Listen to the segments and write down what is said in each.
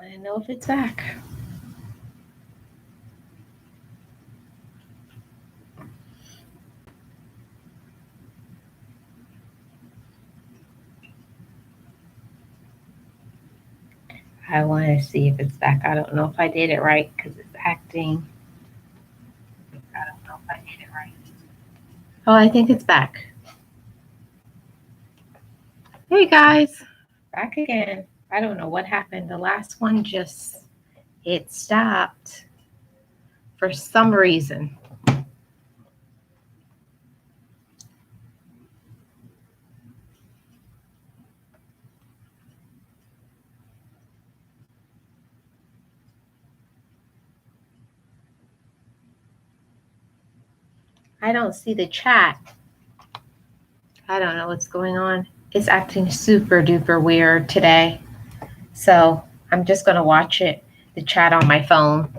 want to know if it's back. I want to see if it's back. I don't know if I did it right because it's acting. I don't know if I did it right. Oh, I think it's back. Hey guys, back again. I don't know what happened. The last one just, it stopped for some reason. I don't see the chat. I don't know what's going on. It's acting super duper weird today. So I'm just going to watch it, the chat on my phone.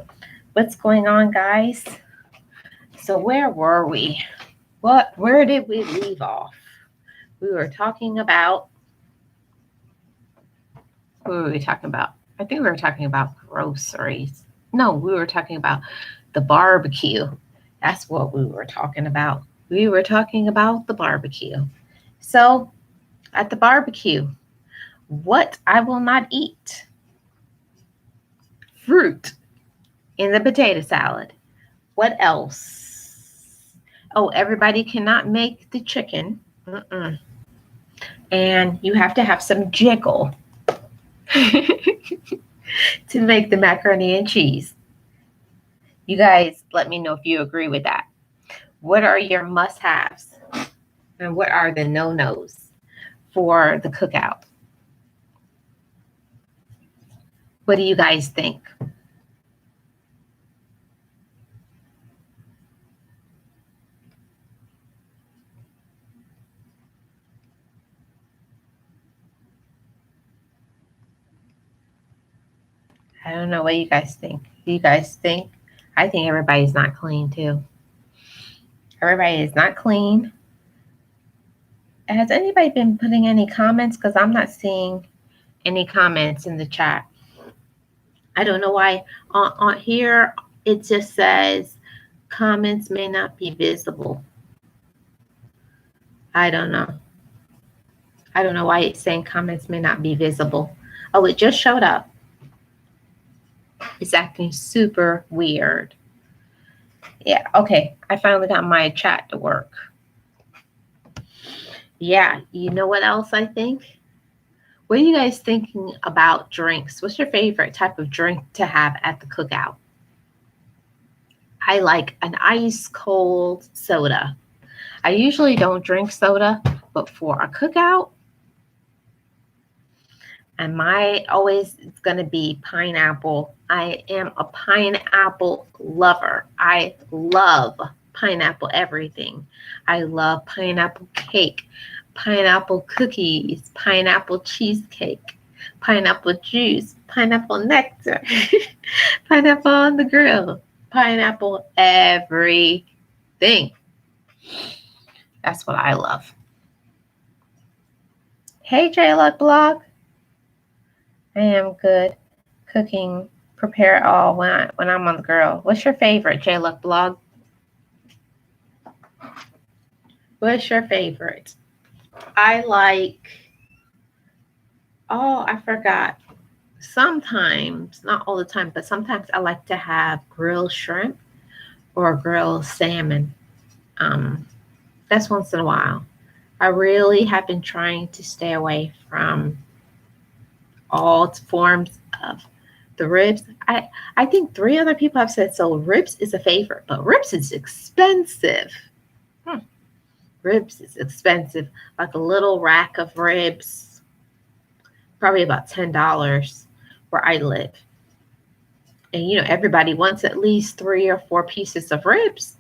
What's going on, guys? So where were we? Where did we leave off? We were talking about, what were we talking about? I think we were talking about groceries. No, we were talking about the barbecue. That's what we were talking about. We were talking about the barbecue. So at the barbecue, what I will not eat: fruit in the potato salad. What else? Oh, everybody cannot make the chicken. And you have to have some jiggle to make the macaroni and cheese. You guys, let me know if you agree with that. What are your must-haves? And what are the no-nos for the cookout? What do you guys think? I don't know what you guys think. Do you guys think? I think everybody's not clean too. Everybody is not clean. Has anybody been putting any comments? Because I'm not seeing any comments in the chat. I don't know why on here it just says comments may not be visible. I don't know. I don't know why it's saying comments may not be visible. Oh, it just showed up. It's acting super weird. Yeah, okay. I finally got my chat to work. Yeah, you know what else I think? What are you guys thinking about drinks? What's your favorite type of drink to have at the cookout? I like an ice cold soda. I usually don't drink soda, but for a cookout, and my always it's going to be pineapple. I am a pineapple lover. I love pineapple everything. I love pineapple cake, pineapple cookies, pineapple cheesecake, pineapple juice, pineapple nectar, pineapple on the grill, pineapple everything. That's what I love. Hey, J-Luck Blog. I am good. Cooking, prepare it all when I'm on the grill. What's your favorite, J-Luck Blog? What's your favorite? I like, oh, I forgot. Sometimes, not all the time, but sometimes I like to have grilled shrimp or grilled salmon. That's once in a while. I really have been trying to stay away from all forms of the ribs. I think 3 other people have said so. Ribs is a favorite, but ribs is expensive. Ribs is expensive. Like a little rack of ribs, probably about $10 where I live. And you know, everybody wants at least 3 or 4 pieces of ribs.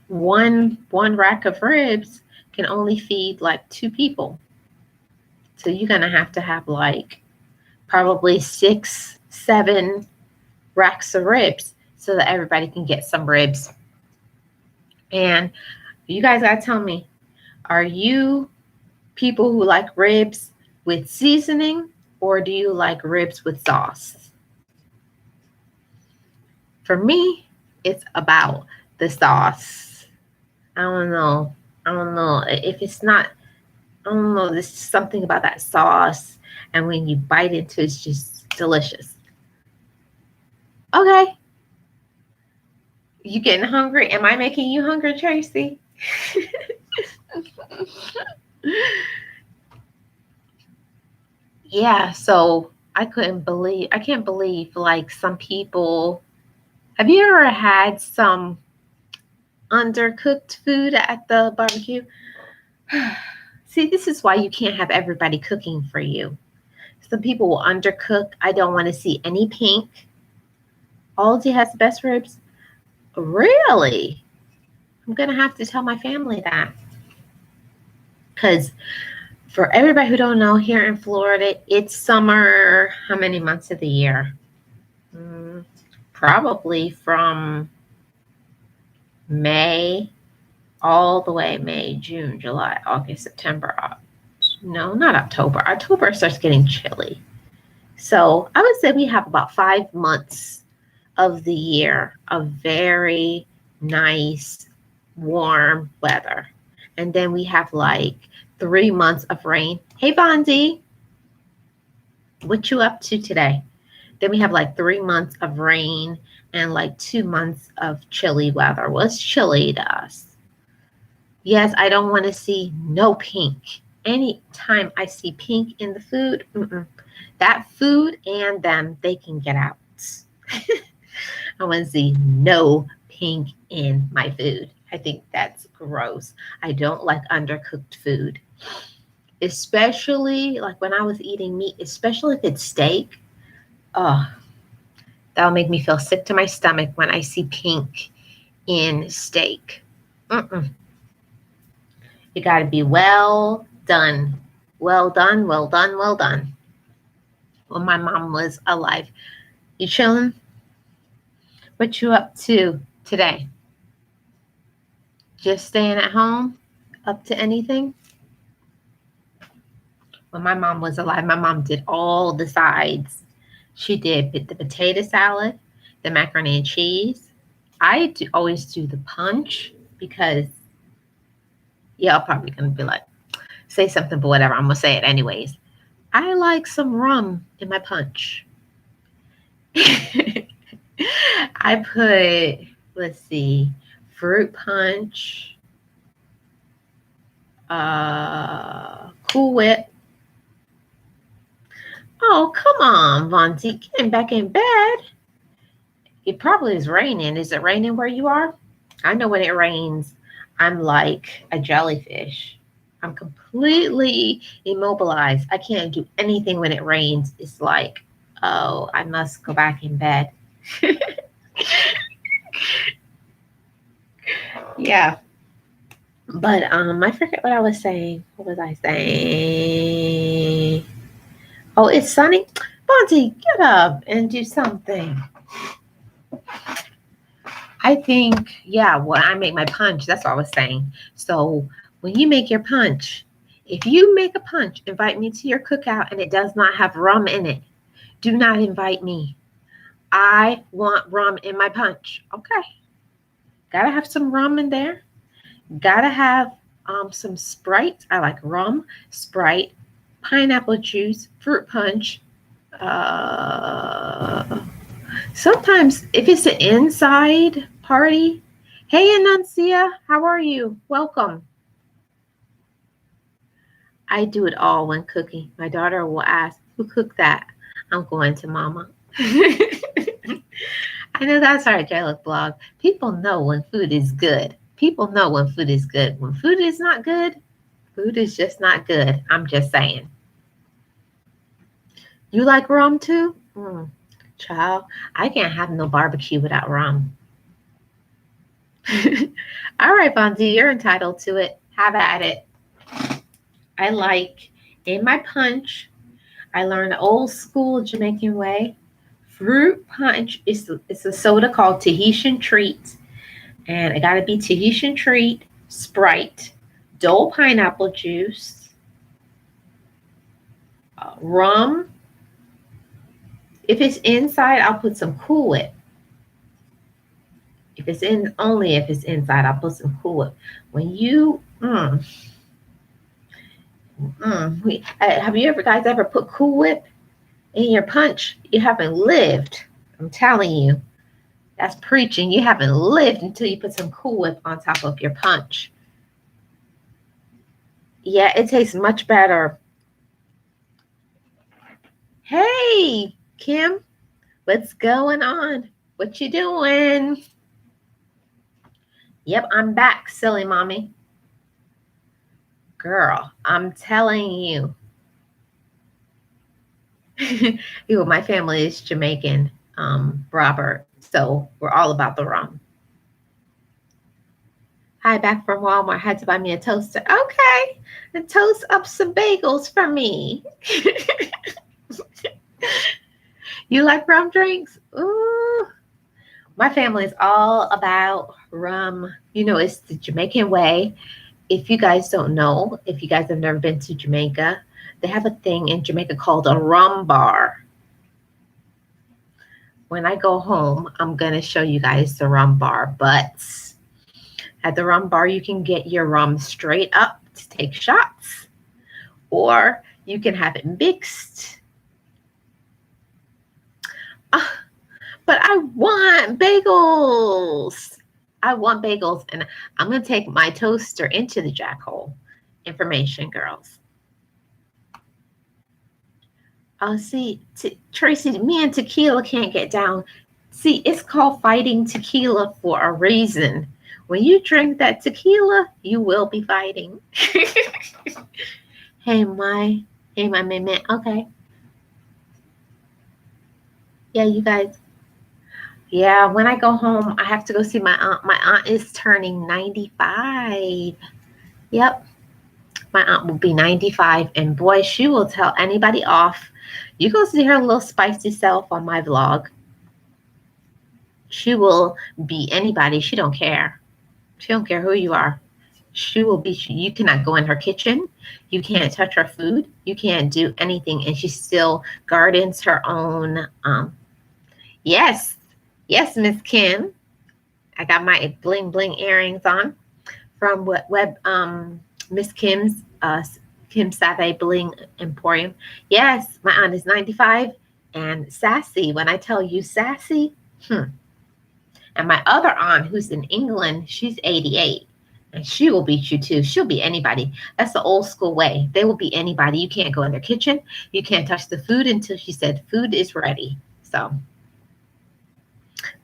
One rack of ribs can only feed like 2 people. So you're gonna have to have like probably 6, 7 racks of ribs so that everybody can get some ribs. And you guys gotta tell me, are you people who like ribs with seasoning or do you like ribs with sauce? For me, it's about the sauce. I don't know. I don't know. If it's not, I don't know. There's something about that sauce. And when you bite into it, it's just delicious. Okay. You getting hungry? Am I making you hungry, Tracy? Yeah, so I can't believe like some people. Have you ever had some undercooked food at the barbecue? See, this is why you can't have everybody cooking for you. Some people will undercook. I don't want to see any pink. Aldi has the best ribs. Really? I'm going to have to tell my family that. Because for everybody who don't know, here in Florida, it's summer. How many months of the year? Probably from May all the way May, June, July, August, September. No, not October. October starts getting chilly. So I would say we have about 5 months of the year of very nice, warm weather. And then we have like 3 months of rain. Hey, Bondi, what you up to today? Then we have like 3 months of rain and like 2 months of chilly weather. Well, it's chilly to us. Yes, I don't want to see no pink. Anytime I see pink in the food, that food and them, they can get out. I want to see no pink in my food. I think that's gross. I don't like undercooked food, especially like when I was eating meat, especially if it's steak. Oh, that'll make me feel sick to my stomach when I see pink in steak. It got to be well done. Well done, well done, well done. When my mom was alive. You chilling? What you up to today? Just staying at home? Up to anything? When my mom was alive, my mom did all the sides. She did the potato salad, the macaroni and cheese. I always do the punch because, yeah, I'm probably going to be like, say something, but whatever. I'm going to say it anyways. I like some rum in my punch. I put, let's see, fruit punch, Cool Whip. Oh, come on, Vonti, getting back in bed. It probably is raining. Is it raining where you are? I know when it rains, I'm like a jellyfish. I'm completely immobilized. I can't do anything when it rains. It's like, oh, I must go back in bed. Yeah. But I forget what I was saying. What was I saying? Oh, it's sunny. Bonte, get up and do something. I think, yeah, when I make my punch, that's what I was saying. So when you make your punch, if you make a punch, invite me to your cookout and it does not have rum in it, do not invite me. I want rum in my punch. Okay. Gotta have some rum in there. Gotta have some Sprite. I like rum, Sprite, pineapple juice, fruit punch. Sometimes if it's an inside party, hey Anuncia, how are you? Welcome. I do it all when cooking. My daughter will ask, who cooked that? I'm going to mama. I know that's our Angelic blog. People know when food is good. People know when food is good. When food is not good, food is just not good. I'm just saying. You like rum too? Child, I can't have no barbecue without rum. All right, Bondi, you're entitled to it. Have at it. I like in my punch, I learned the old school Jamaican way. Fruit punch is it's a soda called Tahitian Treat. And it got to be Tahitian Treat, Sprite, Dole pineapple juice, rum, If it's inside, I'll put some Cool Whip. If it's in, only if it's inside, I'll put some Cool Whip. When you, have you ever guys ever put Cool Whip in your punch? You haven't lived. I'm telling you, that's preaching. You haven't lived until you put some Cool Whip on top of your punch. Yeah, it tastes much better. Hey, Kim, what's going on? What you doing? Yep, I'm back, silly mommy. Girl, I'm telling you. My family is Jamaican, Robert, so we're all about the rum. Hi, back from Walmart. Had to buy me a toaster. Okay, and toast up some bagels for me. You like rum drinks? Ooh. My family is all about rum. You know, it's the Jamaican way. If you guys don't know, if you guys have never been to Jamaica, they have a thing in Jamaica called a rum bar. When I go home, I'm going to show you guys the rum bar. But at the rum bar, you can get your rum straight up to take shots, or you can have it mixed. But I want bagels. I want bagels, and I'm going to take my toaster into the Jackhole. Information, girls. Oh, see, Tracy, me and tequila can't get down. See, it's called fighting tequila for a reason. When you drink that tequila, you will be fighting. Hey, my man. Okay. Yeah, you guys. Yeah, when I go home, I have to go see my aunt. My aunt is turning 95. Yep. My aunt will be 95, and boy, she will tell anybody off. You go see her little spicy self on my vlog. She will be anybody. She don't care. She don't care who you are. She will be. You cannot go in her kitchen. You can't touch her food. You can't do anything, and she still gardens her own. Yes, Miss Kim. I got my bling bling earrings on from Miss Kim's Kim Save Bling Emporium. Yes, my aunt is 95 and sassy. When I tell you sassy, And my other aunt, who's in England, she's 88. And she will beat you too. She'll be anybody. That's the old school way. They will be anybody. You can't go in their kitchen. You can't touch the food until she said food is ready. So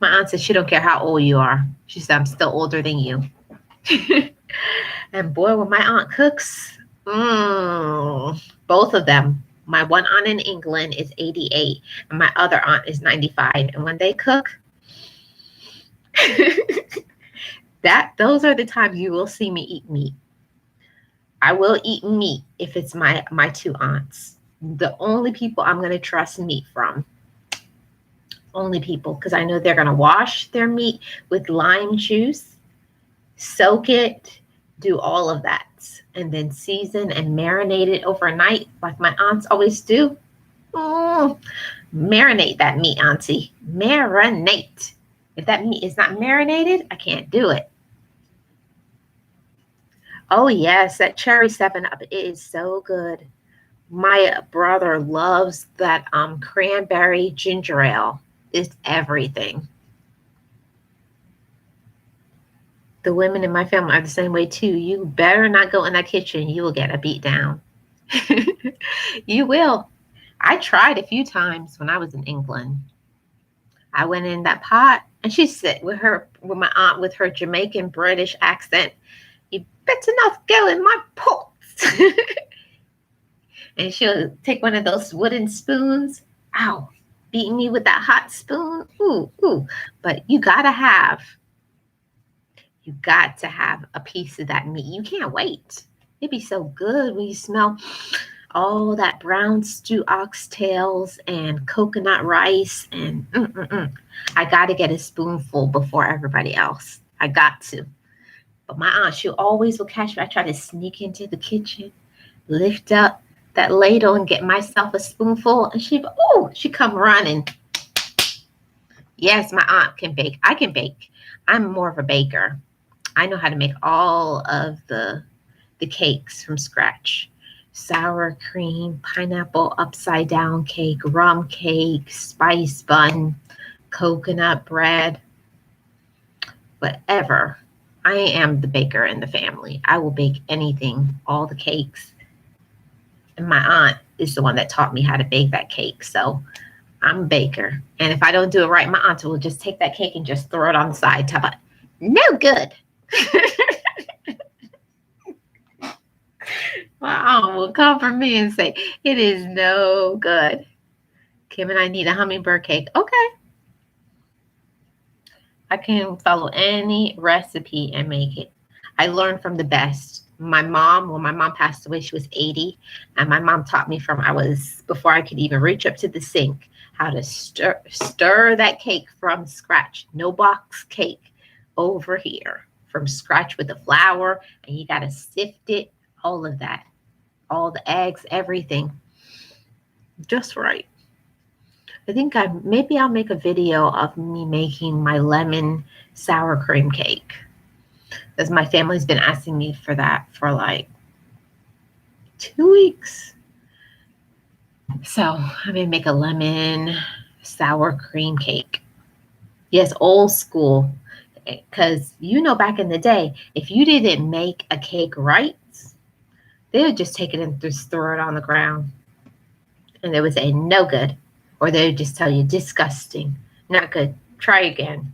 my aunt said she don't care how old you are. She said, I'm still older than you. And boy, when my aunt cooks, both of them, my one aunt in England is 88 and my other aunt is 95. And when they cook, those are the times you will see me eat meat. I will eat meat if it's my two aunts. The only people I'm going to trust meat from. Only people, because I know they're going to wash their meat with lime juice, soak it, do all of that, and then season and marinate it overnight like my aunts always do. Marinate that meat, auntie. Marinate. If that meat is not marinated, I can't do it. Oh, yes, that cherry 7-Up, it is so good. My brother loves that cranberry ginger ale. It's everything. The women in my family are the same way too. You better not go in that kitchen. You will get a beat down. You will. I tried a few times when I was in England. I went in that pot and she said with my aunt with her Jamaican British accent, you better not go in my pots. And she'll take one of those wooden spoons. Ow, beating me with that hot spoon. Ooh. But you got to have a piece of that meat. You can't wait. It'd be so good when you smell all that brown stew oxtails and coconut rice and I got to get a spoonful before everybody else. I got to. But my aunt, she always will catch me. I try to sneak into the kitchen, lift up that ladle and get myself a spoonful. And she come running. Yes, my aunt can bake. I can bake. I'm more of a baker. I know how to make all of the cakes from scratch. Sour cream, pineapple upside down cake, rum cake, spice bun, coconut bread, whatever. I am the baker in the family. I will bake anything, all the cakes. And my aunt is the one that taught me how to bake that cake. So I'm a baker. And if I don't do it right, my aunt will just take that cake and just throw it on the side. Tell her, no good. My aunt will come for me and say, it is no good. Kim and I need a hummingbird cake. Okay. I can follow any recipe and make it. I learned from the best. My mom, when my mom passed away, she was 80. And my mom taught me before I could even reach up to the sink, how to stir that cake from scratch. No box cake over here from scratch with the flour. And you got to sift it, all of that. All the eggs, everything. Just right. I think maybe I'll make a video of me making my lemon sour cream cake. Because my family's been asking me for that for like 2 weeks. So I'm going to make a lemon sour cream cake. Yes, old school. Because back in the day, if you didn't make a cake right, they would just take it and just throw it on the ground. And they would say, no good. Or they would just tell you, disgusting, not good, try again.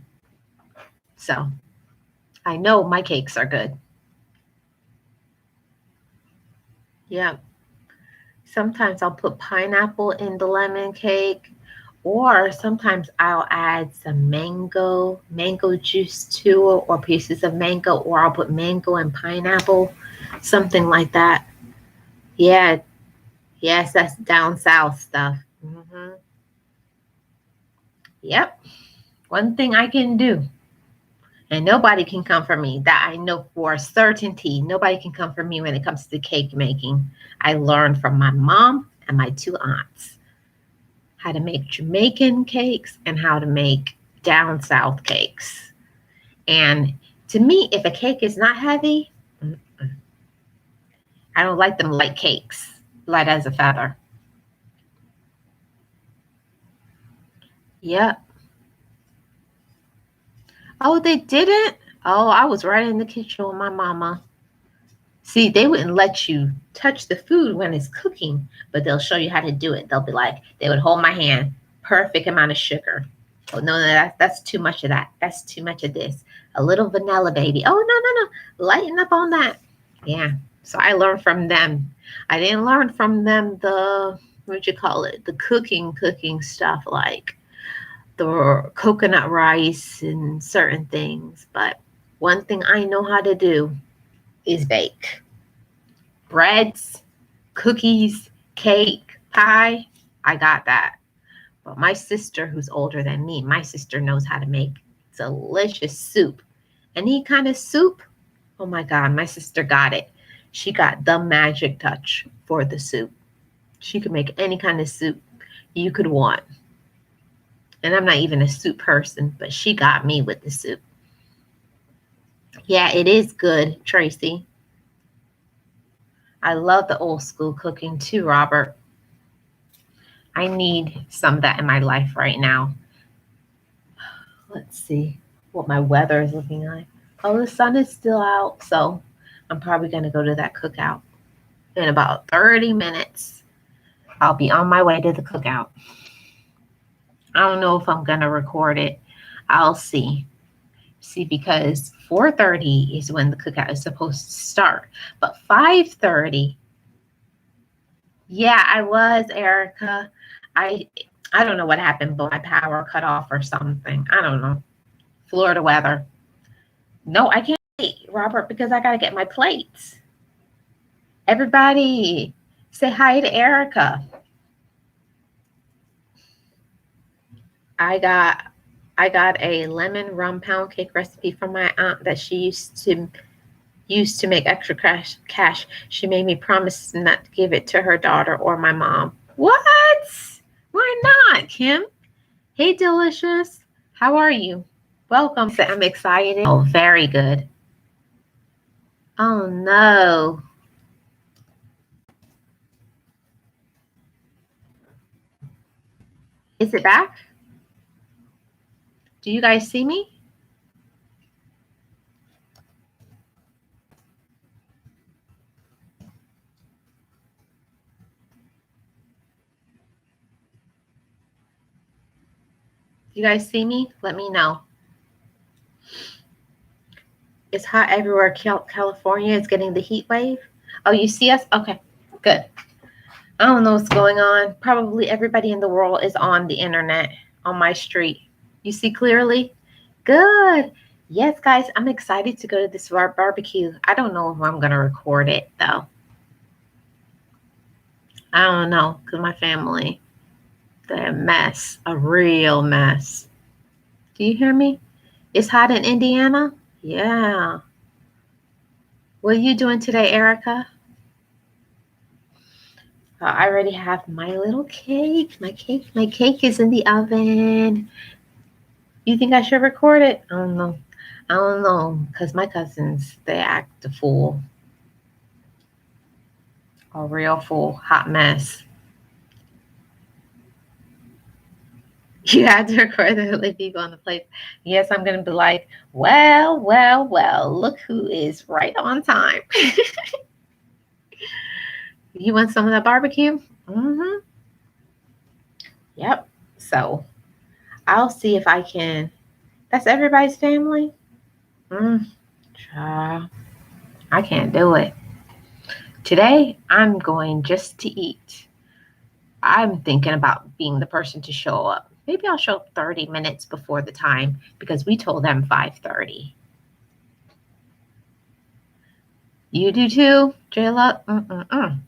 So I know my cakes are good. Yeah. Sometimes I'll put pineapple in the lemon cake, or sometimes I'll add some mango juice to it, or pieces of mango, or I'll put mango and pineapple, something like that. Yeah. Yes, that's down south stuff. Mm-hmm. Yep. One thing I can do, and nobody can come for me, that I know for certainty, nobody can come for me when it comes to cake making. I learned from my mom and my 2 aunts how to make Jamaican cakes and how to make down south cakes. And to me, if a cake is not heavy, I don't like them light cakes, light as a feather. Yep. Oh, they didn't? Oh, I was right in the kitchen with my mama. See, they wouldn't let you touch the food when it's cooking, but they'll show you how to do it. They'll be like, they would hold my hand, perfect amount of sugar. Oh, no, that's too much of that. That's too much of this. A little vanilla, baby. Oh, no. Lighten up on that. Yeah. So I learned from them. I didn't learn from them the cooking stuff, like the coconut rice and certain things. But one thing I know how to do is bake. Breads, cookies, cake, pie, I got that. But my sister, who's older than me, my sister knows how to make delicious soup. Any kind of soup, oh my God, my sister got it. She got the magic touch for the soup. She could make any kind of soup you could want. And I'm not even a soup person, but she got me with the soup. Yeah, it is good, Tracy. I love the old school cooking too, Robert. I need some of that in my life right now. Let's see what my weather is looking like. Oh, the sun is still out, so I'm probably going to go to that cookout. In about 30 minutes, I'll be on my way to the cookout. I don't know if I'm going to record it. I'll see. See, because 4:30 is when the cookout is supposed to start. But 5:30, yeah, I was, Erica. I don't know what happened, but my power cut off or something. I don't know. Florida weather. No, I can't eat, Robert, because I got to get my plates. Everybody, say hi to Erica. I got a lemon rum pound cake recipe from my aunt that she used to used to make extra cash. She made me promise not to give it to her daughter or my mom. What? Why not, Kim? Hey, Delicious. How are you? Welcome. I'm excited. Oh, very good. Oh, no. Is it back? Do you guys see me? You guys see me? Let me know. It's hot everywhere. California is getting the heat wave. Oh, you see us? Okay, good. I don't know what's going on. Probably everybody in the world is on the internet on my street. You see clearly? Good. Yes, guys, I'm excited to go to this barbecue. I don't know if I'm going to record it, though. I don't know, because my family, they're a mess, a real mess. Do you hear me? It's hot in Indiana? Yeah. What are you doing today, Erica? I already have my little cake. My cake is in the oven. You think I should record it? I don't know. I don't know, because my cousins, they act a fool. A real fool. Hot mess. You had to record the only people on the place. Yes, I'm going to be like, well, look who is right on time. You want some of that barbecue? Mm-hmm. Yep. So I'll see if I can. That's everybody's family? Child, I can't do it. Today, I'm going just to eat. I'm thinking about being the person to show up. Maybe I'll show up 30 minutes before the time because we told them 5:30. You do too, Jayla?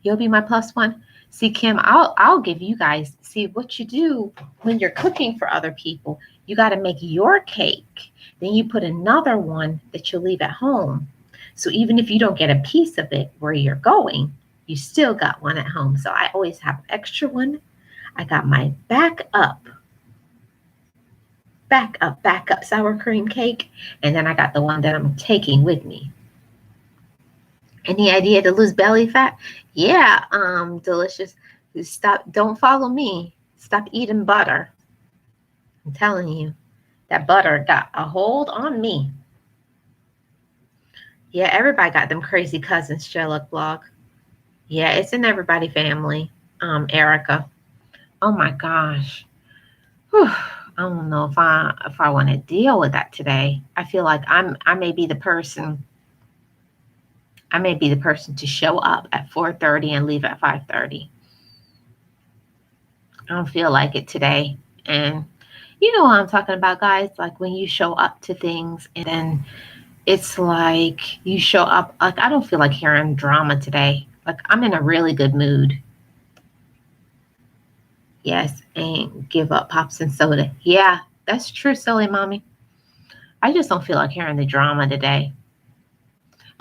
You'll be my plus one. See, Kim, I'll give you guys, see what you do when you're cooking for other people. You got to make your cake. Then you put another one that you'll leave at home. So even if you don't get a piece of it where you're going, you still got one at home. So I always have an extra one. I got my backup sour cream cake. And then I got the one that I'm taking with me. Any idea to lose belly fat? Yeah, Delicious. Stop, don't follow me. Stop eating butter. I'm telling you, that butter got a hold on me. Yeah, everybody got them crazy cousins, Sherlock Blog. Yeah, it's in everybody family, Erica. Oh my gosh. Whew. I don't know if I want to deal with that today. I feel like I may be the person to show up at 4:30 and leave at 5:30. I don't feel like it today. And you know what I'm talking about, guys? Like when you show up to things and then it's like you show up, like I don't feel like hearing drama today. Like I'm in a really good mood. Yes, and give up pops and soda. Yeah, that's true, silly mommy. I just don't feel like hearing the drama today.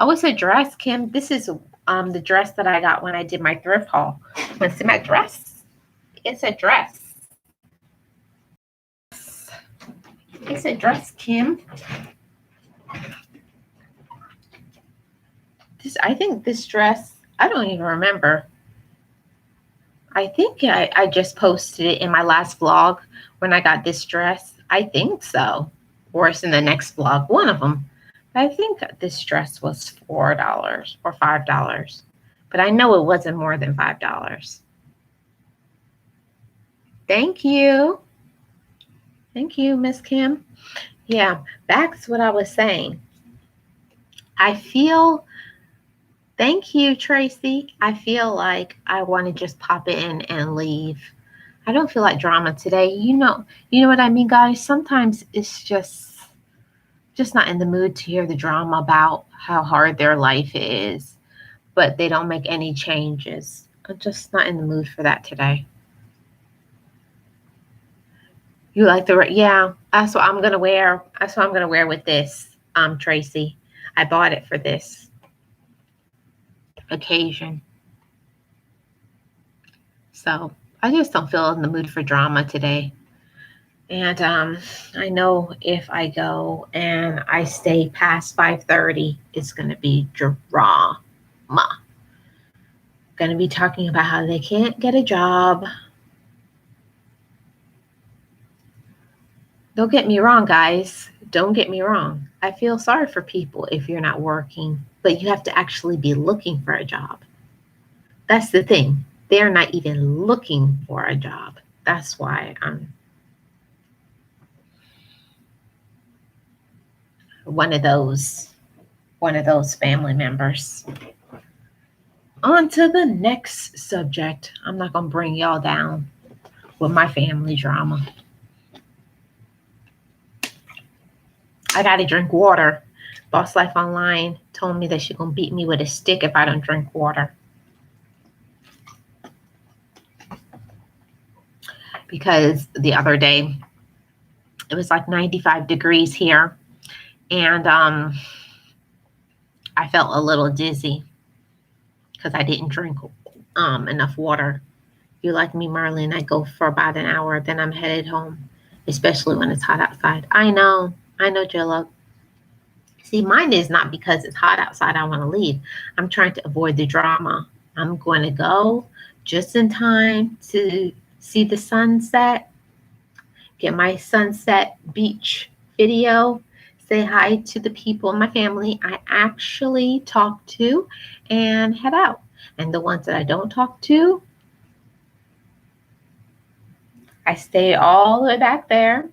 Oh, it's a dress, Kim. This is the dress that I got when I did my thrift haul. Want to see my dress? It's a dress. It's a dress, Kim. I think this dress, I don't even remember. I think I just posted it in my last vlog when I got this dress. I think so. Or it's in the next vlog, one of them. I think this dress was $4 or $5. But I know it wasn't more than $5. Thank you. Thank you, Miss Kim. Yeah, back to what I was saying. Thank you, Tracy. I feel like I want to just pop in and leave. I don't feel like drama today. You know what I mean, guys? Sometimes it's just not in the mood to hear the drama about how hard their life is, but they don't make any changes. I'm just not in the mood for that today. You like yeah, that's what I'm gonna wear. That's what I'm gonna wear with this, Tracy. I bought it for this occasion. So I just don't feel in the mood for drama today. And I know if I go and I stay past 5:30, it's going to be drama. Going to be talking about how they can't get a job. Don't get me wrong, guys. Don't get me wrong. I feel sorry for people if you're not working, but you have to actually be looking for a job. That's the thing. They're not even looking for a job. That's why I'm one of those family members. On to the next subject. I'm not going to bring y'all down with my family drama. I got to drink water. Boss Life Online told me that she's going to beat me with a stick if I don't drink water. Because the other day, it was like 95 degrees here. And I felt a little dizzy because I didn't drink enough water. You like me, Marlene, I go for about an hour, then I'm headed home, especially when it's hot outside. I know, Jello. See, mine is not because it's hot outside I want to leave. I'm trying to avoid the drama. I'm going to go just in time to see the sunset, get my sunset beach video, say hi to the people in my family I actually talk to, and head out. And the ones that I don't talk to, I stay all the way back there,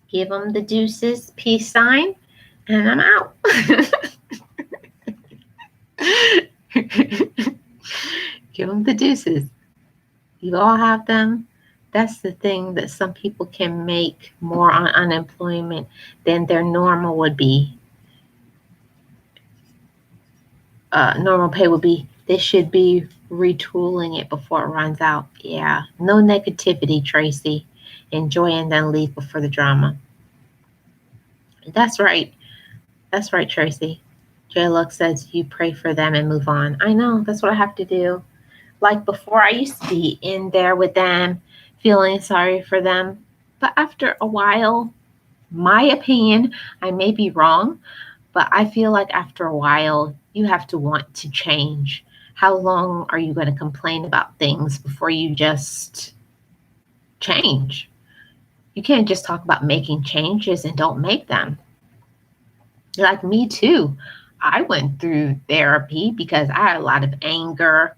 give them the deuces, peace sign, and I'm out. Give them the deuces. You all have them. That's the thing, that some people can make more on unemployment than their normal would be. Normal pay would be. They should be retooling it before it runs out. Yeah, no negativity, Tracy. Enjoy and then leave before the drama. That's right. That's right, Tracy. J. Luck says you pray for them and move on. I know, that's what I have to do. Like before, I used to be in there with them, feeling sorry for them. But after a while, my opinion, I may be wrong, but I feel like after a while, you have to want to change. How long are you going to complain about things before you just change? You can't just talk about making changes and don't make them. Like me too. I went through therapy because I had a lot of anger.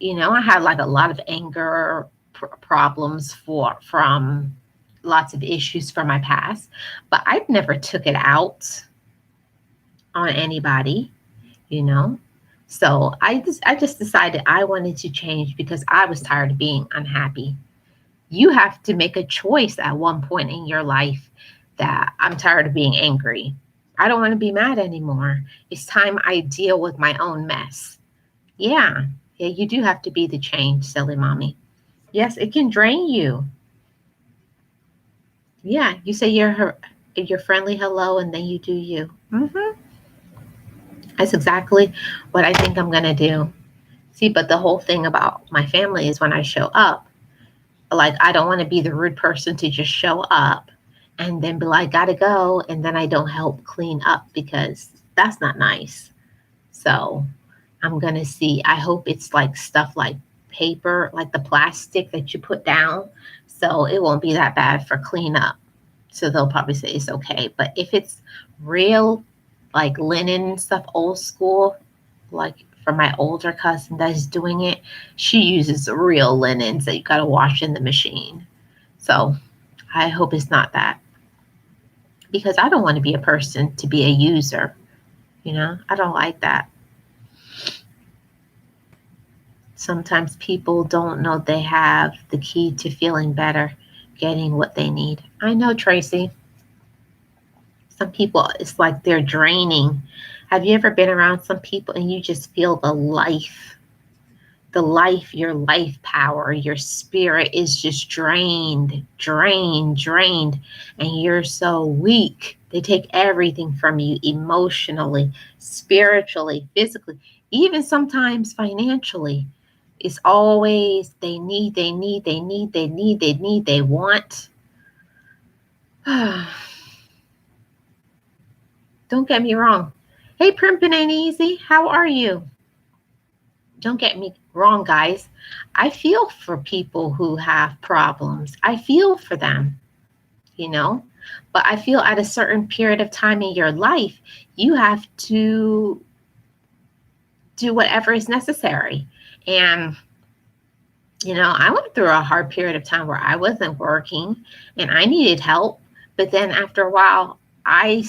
I had like a lot of anger problems from lots of issues from my past, but I never took it out on anybody, So I just decided I wanted to change because I was tired of being unhappy. You have to make a choice at one point in your life that I'm tired of being angry. I don't want to be mad anymore. It's time I deal with my own mess. Yeah, you do have to be the change, silly mommy. Yes, it can drain you. Yeah, you say your friendly hello and then you do you. That's exactly what I think I'm going to do. See, but the whole thing about my family is when I show up, like I don't want to be the rude person to just show up and then be like, gotta go, and then I don't help clean up because that's not nice. So I'm going to see. I hope it's like stuff like paper, like the plastic that you put down. So it won't be that bad for cleanup. So they'll probably say it's okay. But if it's real, like linen stuff, old school, like for my older cousin that's doing it, she uses real linens that you got to wash in the machine. So I hope it's not that. Because I don't want to be a person to be a user. I don't like that. Sometimes people don't know they have the key to feeling better, getting what they need. I know, Tracy. Some people, it's like they're draining. Have you ever been around some people and you just feel the life your life power, your spirit is just drained, and you're so weak. They take everything from you emotionally, spiritually, physically, even sometimes financially. It's always they want. Don't get me wrong. Hey, Primpin ain't easy. How are you? Don't get me wrong, guys. I feel for people who have problems. I feel for them, you know, but I feel at a certain period of time in your life, you have to do whatever is necessary. And, I went through a hard period of time where I wasn't working and I needed help. But then after a while, I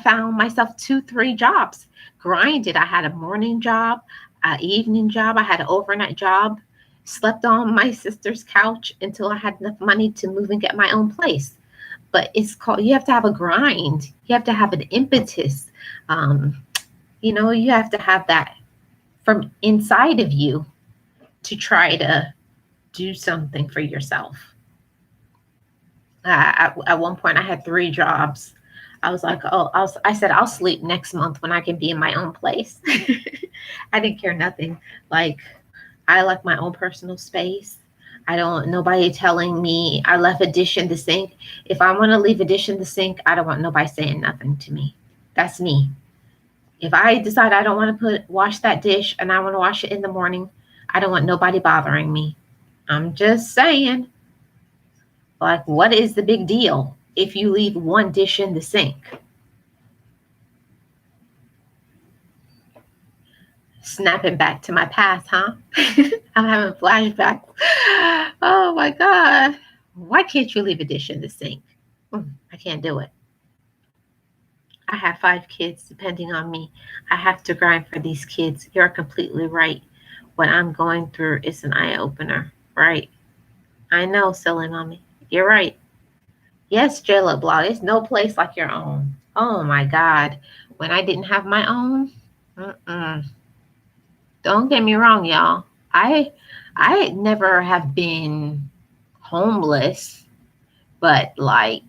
found myself 2, 3 jobs, grinded. I had a morning job, an evening job, I had an overnight job, slept on my sister's couch until I had enough money to move and get my own place. But it's called, you have to have a grind. You have to have an impetus. You have to have that from inside of you to try to do something for yourself. At one point, I had 3 jobs. I was like, I said, I'll sleep next month when I can be in my own place. I didn't care nothing. Like, I like my own personal space. I don't want nobody telling me I left a dish in the sink. If I want to leave a dish in the sink, I don't want nobody saying nothing to me. That's me. If I decide I don't want to wash that dish and I want to wash it in the morning, I don't want nobody bothering me. I'm just saying. Like, what is the big deal if you leave one dish in the sink? Snapping back to my past, huh? I'm having flashbacks. Oh my God. Why can't you leave a dish in the sink? I can't do it. I have 5 kids depending on me. I have to grind for these kids. You're completely right. What I'm going through is an eye opener, right? I know, silly mommy. You're right. Yes, JLo Blog. It's no place like your own. Oh my God. When I didn't have my own, don't get me wrong, y'all. I never have been homeless, but like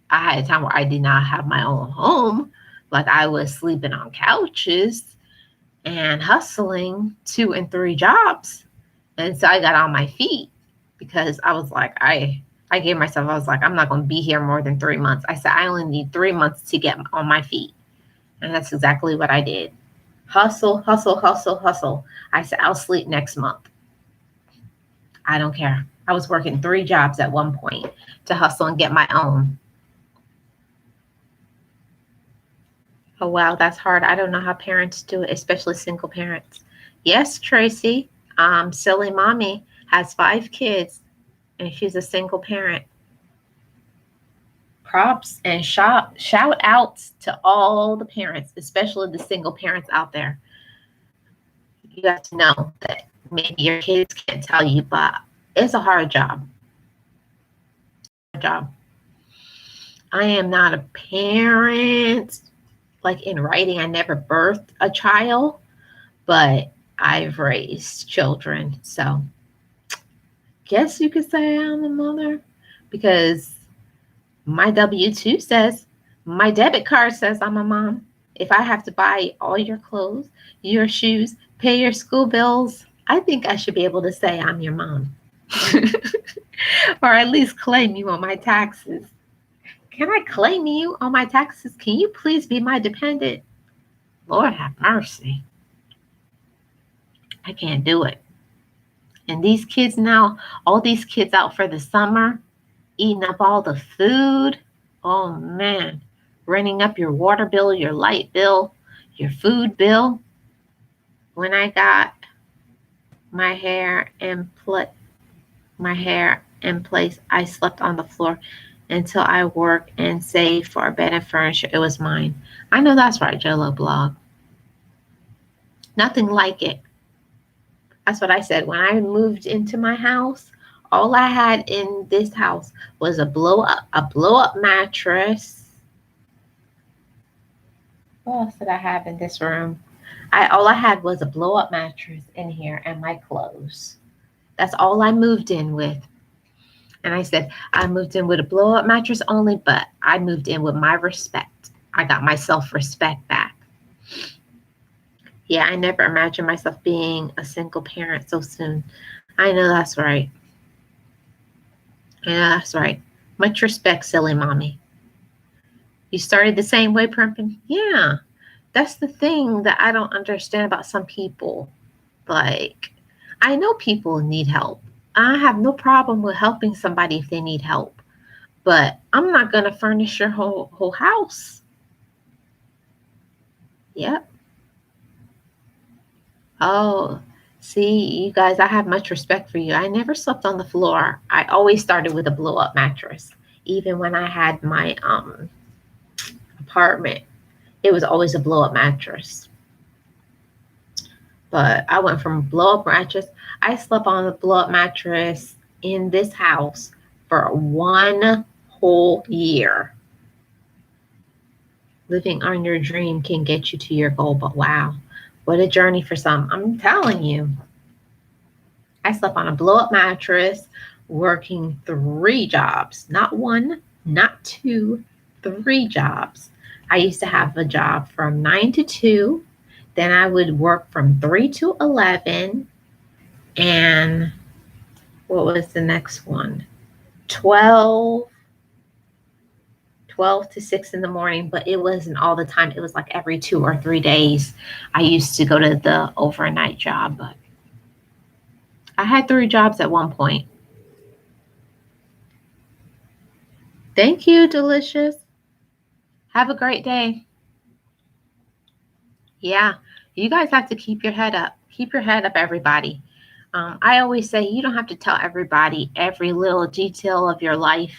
I had a time where I did not have my own home. Like I was sleeping on couches and hustling 2 and 3 jobs. And so I got on my feet because I was like, I gave myself, I was like, I'm not going to be here more than 3 months. I said, I only need 3 months to get on my feet. And that's exactly what I did. Hustle, hustle, hustle, hustle. I said, I'll sleep next month. I don't care. I was working 3 jobs at one point to hustle and get my own. Oh, wow, that's hard. I don't know how parents do it, especially single parents. Yes, Tracy, silly mommy has 5 kids and she's a single parent. Props and shout outs to all the parents, especially the single parents out there. You have to know that maybe your kids can't tell you, but it's a hard job. I am not a parent, like in writing. I never birthed a child, but I've raised children. So guess you could say I'm a mother because my W-2 says, my debit card says I'm a mom. If I have to buy all your clothes, your shoes, pay your school bills, I think I should be able to say I'm your mom. Or at least claim you on my taxes. Can I claim you on my taxes? Can you please be my dependent? Lord have mercy. I can't do it. And these kids now, all these kids out for the summer, eating up all the food. Oh man, running up your water bill, your light bill, your food bill. When I got my hair in place, I slept on the floor until I worked and saved for a bed and furniture. It was mine. I know that's right, JLo Blog. Nothing like it. That's what I said. When I moved into my house, all I had in this house was a blow up mattress. What else did I have in this room? All I had was a blow up mattress in here and my clothes. That's all I moved in with. And I said, I moved in with a blow up mattress only, but I moved in with my respect. I got my self respect back. Yeah, I never imagined myself being a single parent so soon. I know that's right. Yeah, that's right. Much respect, silly mommy. You started the same way, Primpin? Yeah. That's the thing that I don't understand about some people. Like, I know people need help. I have no problem with helping somebody if they need help. But I'm not gonna furnish your whole house. Yep. Oh, see, you guys, I have much respect for you. I never slept on the floor. I always started with a blow up mattress. Even when I had my apartment, it was always a blow up mattress. But I went from blow up mattress. I slept on a blow up mattress in this house for 1 whole year. Living on your dream can get you to your goal, but wow, what a journey for some. I'm telling you. I slept on a blow up mattress, working 3 jobs, not one, not two, 3 jobs. I used to have a job from 9 to 2. Then I would work from 3 to 11. And what was the next one? 12, 12 to 6 in the morning, but it wasn't all the time. It was like every 2 or 3 days. I used to go to the overnight job, but I had 3 jobs at one point. Thank you, Delicious. Have a great day. Yeah, you guys have to keep your head up. Keep your head up, everybody. I always say you don't have to tell everybody every little detail of your life.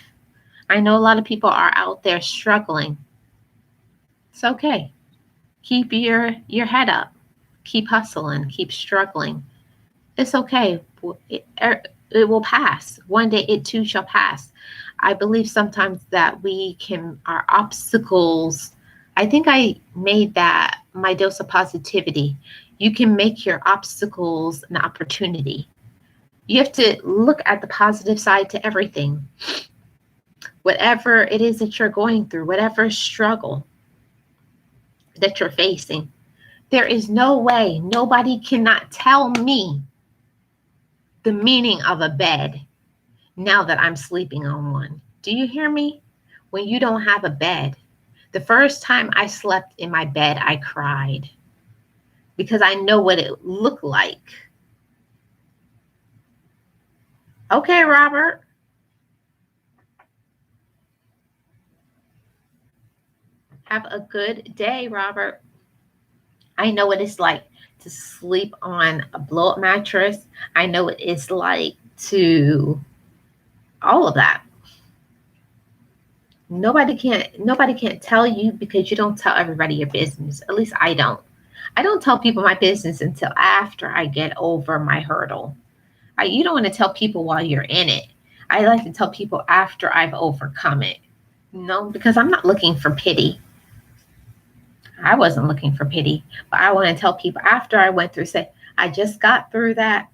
I know a lot of people are out there struggling. It's okay. Keep your head up. Keep hustling. Keep struggling. It's okay. It will pass. One day it too shall pass. I believe sometimes that our obstacles, I think I made that my dose of positivity. You can make your obstacles an opportunity. You have to look at the positive side to everything. Whatever it is that you're going through, whatever struggle that you're facing, there is no way, nobody cannot tell me the meaning of a bed now that I'm sleeping on one. Do you hear me? When you don't have a bed. The first time I slept in my bed, I cried because I know what it looked like. Okay, Robert. Have a good day, Robert. I know what it's like to sleep on a blow up mattress. I know what it's like to all of that. Nobody can't tell you because you don't tell everybody your business. At least I don't. I don't tell people my business until after I get over my hurdle. You don't want to tell people while you're in it. I like to tell people after I've overcome it. Because I'm not looking for pity. I wasn't looking for pity, but I want to tell people after I went through, say, I just got through that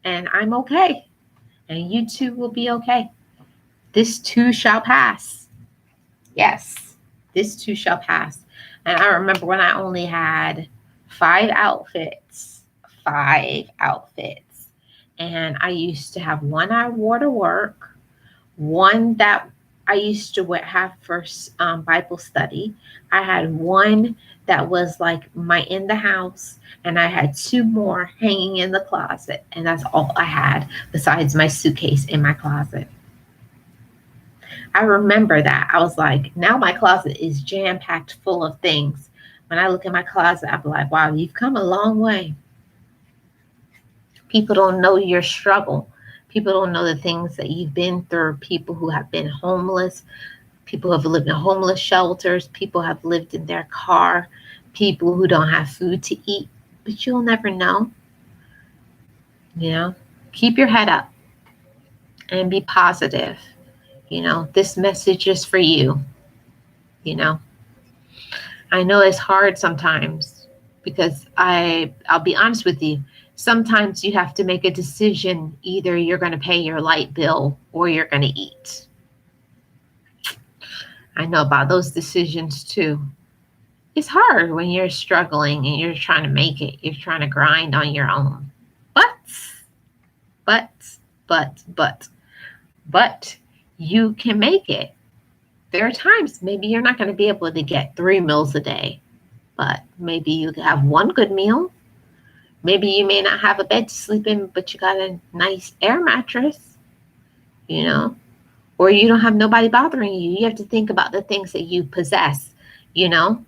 and I'm okay. And you too will be okay. This too shall pass. Yes, this too shall pass. And I remember when I only had 5 outfits. And I used to have one I wore to work, one that I used to have for Bible study. I had one that was like my in the house, and I had 2 more hanging in the closet. And that's all I had besides my suitcase in my closet. I remember that. I was like, now my closet is jam-packed full of things. When I look in my closet, I'll be like, wow, you've come a long way. People don't know your struggle. People don't know the things that you've been through. People who have been homeless, people who have lived in homeless shelters, people have lived in their car, people who don't have food to eat, but you'll never know. Keep your head up and be positive. This message is for you. I know it's hard sometimes because I'll be honest with you. Sometimes you have to make a decision. Either you're going to pay your light bill or you're going to eat. I know about those decisions too. It's hard when you're struggling and you're trying to make it. You're trying to grind on your own. But, but, but, but you can make it. There are times maybe you're not going to be able to get 3 meals a day, but maybe you have one good meal. Maybe you may not have a bed to sleep in, but you got a nice air mattress, you know, or you don't have nobody bothering you. You have to think about the things that you possess, you know.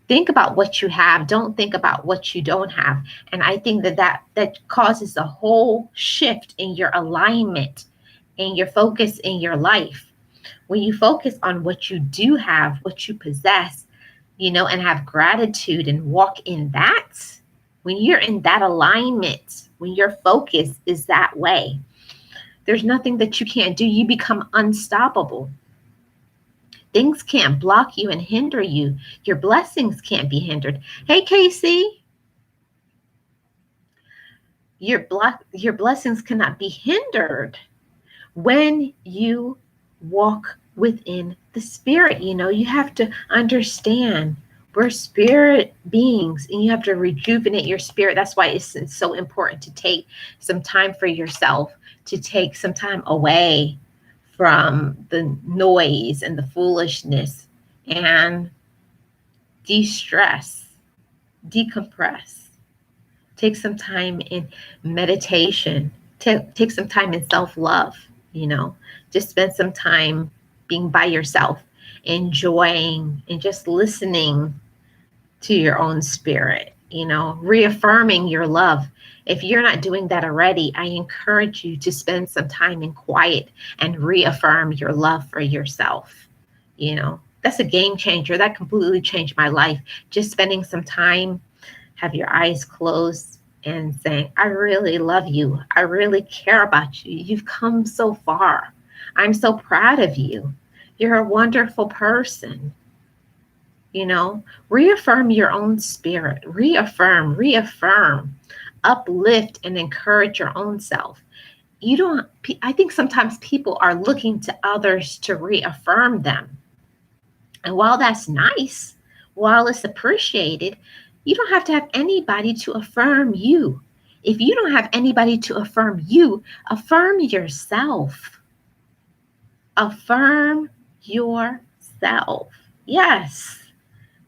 Think about what you have. Don't think about what you don't have. And I think that causes a whole shift in your alignment and your focus in your life. When you focus on what you do have, what you possess, you know, and have gratitude and walk in that, when you're in that alignment, when your focus is that way, there's nothing that you can't do. You become unstoppable. Things can't block you and hinder you. Your blessings can't be hindered. Hey, Casey, your blessings cannot be hindered when you walk within the spirit. You know, you have to understand we're spirit beings and you have to rejuvenate your spirit. That's why it's so important to take some time for yourself, to take some time away from the noise and the foolishness and de-stress, decompress. Take some time in meditation. Take some time in self-love, you know. Just spend some time being by yourself, enjoying and just listening to your own spirit, you know, reaffirming your love. If you're not doing that already, I encourage you to spend some time in quiet and reaffirm your love for yourself. You know, that's a game changer. That completely changed my life. Just spending some time, have your eyes closed and saying, I really love you. I really care about you. You've come so far. I'm so proud of you. You're a wonderful person. You know, reaffirm your own spirit, reaffirm, uplift and encourage your own self. You don't, I think sometimes people are looking to others to reaffirm them. And while that's nice, while it's appreciated, you don't have to have anybody to affirm you. If you don't have anybody to affirm you, affirm yourself. Affirm yourself. Yes.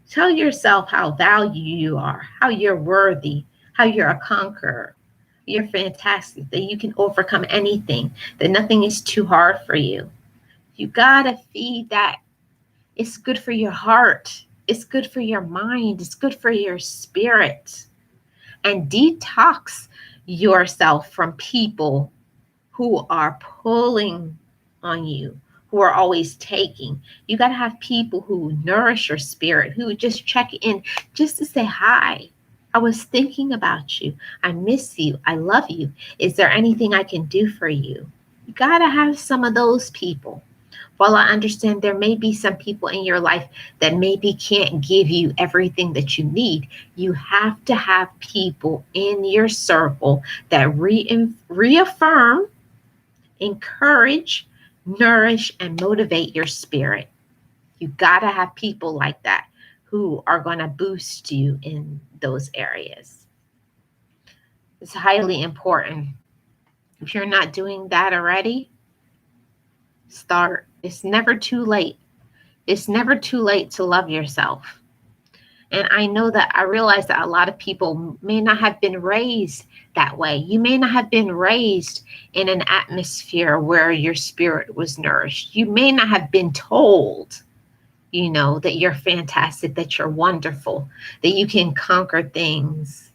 Tell yourself how valued you are, how you're worthy, how you're a conqueror. You're fantastic, that you can overcome anything, that nothing is too hard for you. You gotta feed that. It's good for your heart. It's good for your mind. It's good for your spirit. And detox yourself from people who are pulling on you, who are always taking. You got to have people who nourish your spirit, who just check in just to say, hi, I was thinking about you. I miss you. I love you. Is there anything I can do for you? You got to have some of those people. While I understand there may be some people in your life that maybe can't give you everything that you need, you have to have people in your circle that reaffirm, encourage, nourish, and motivate your spirit. You got to have people like that who are going to boost you in those areas. It's highly important. If you're not doing that already, start. It's never too late. It's never too late to love yourself. And I know that I realize that a lot of people may not have been raised that way. You may not have been raised in an atmosphere where your spirit was nourished. You may not have been told, you know, that you're fantastic, that you're wonderful, that you can conquer things,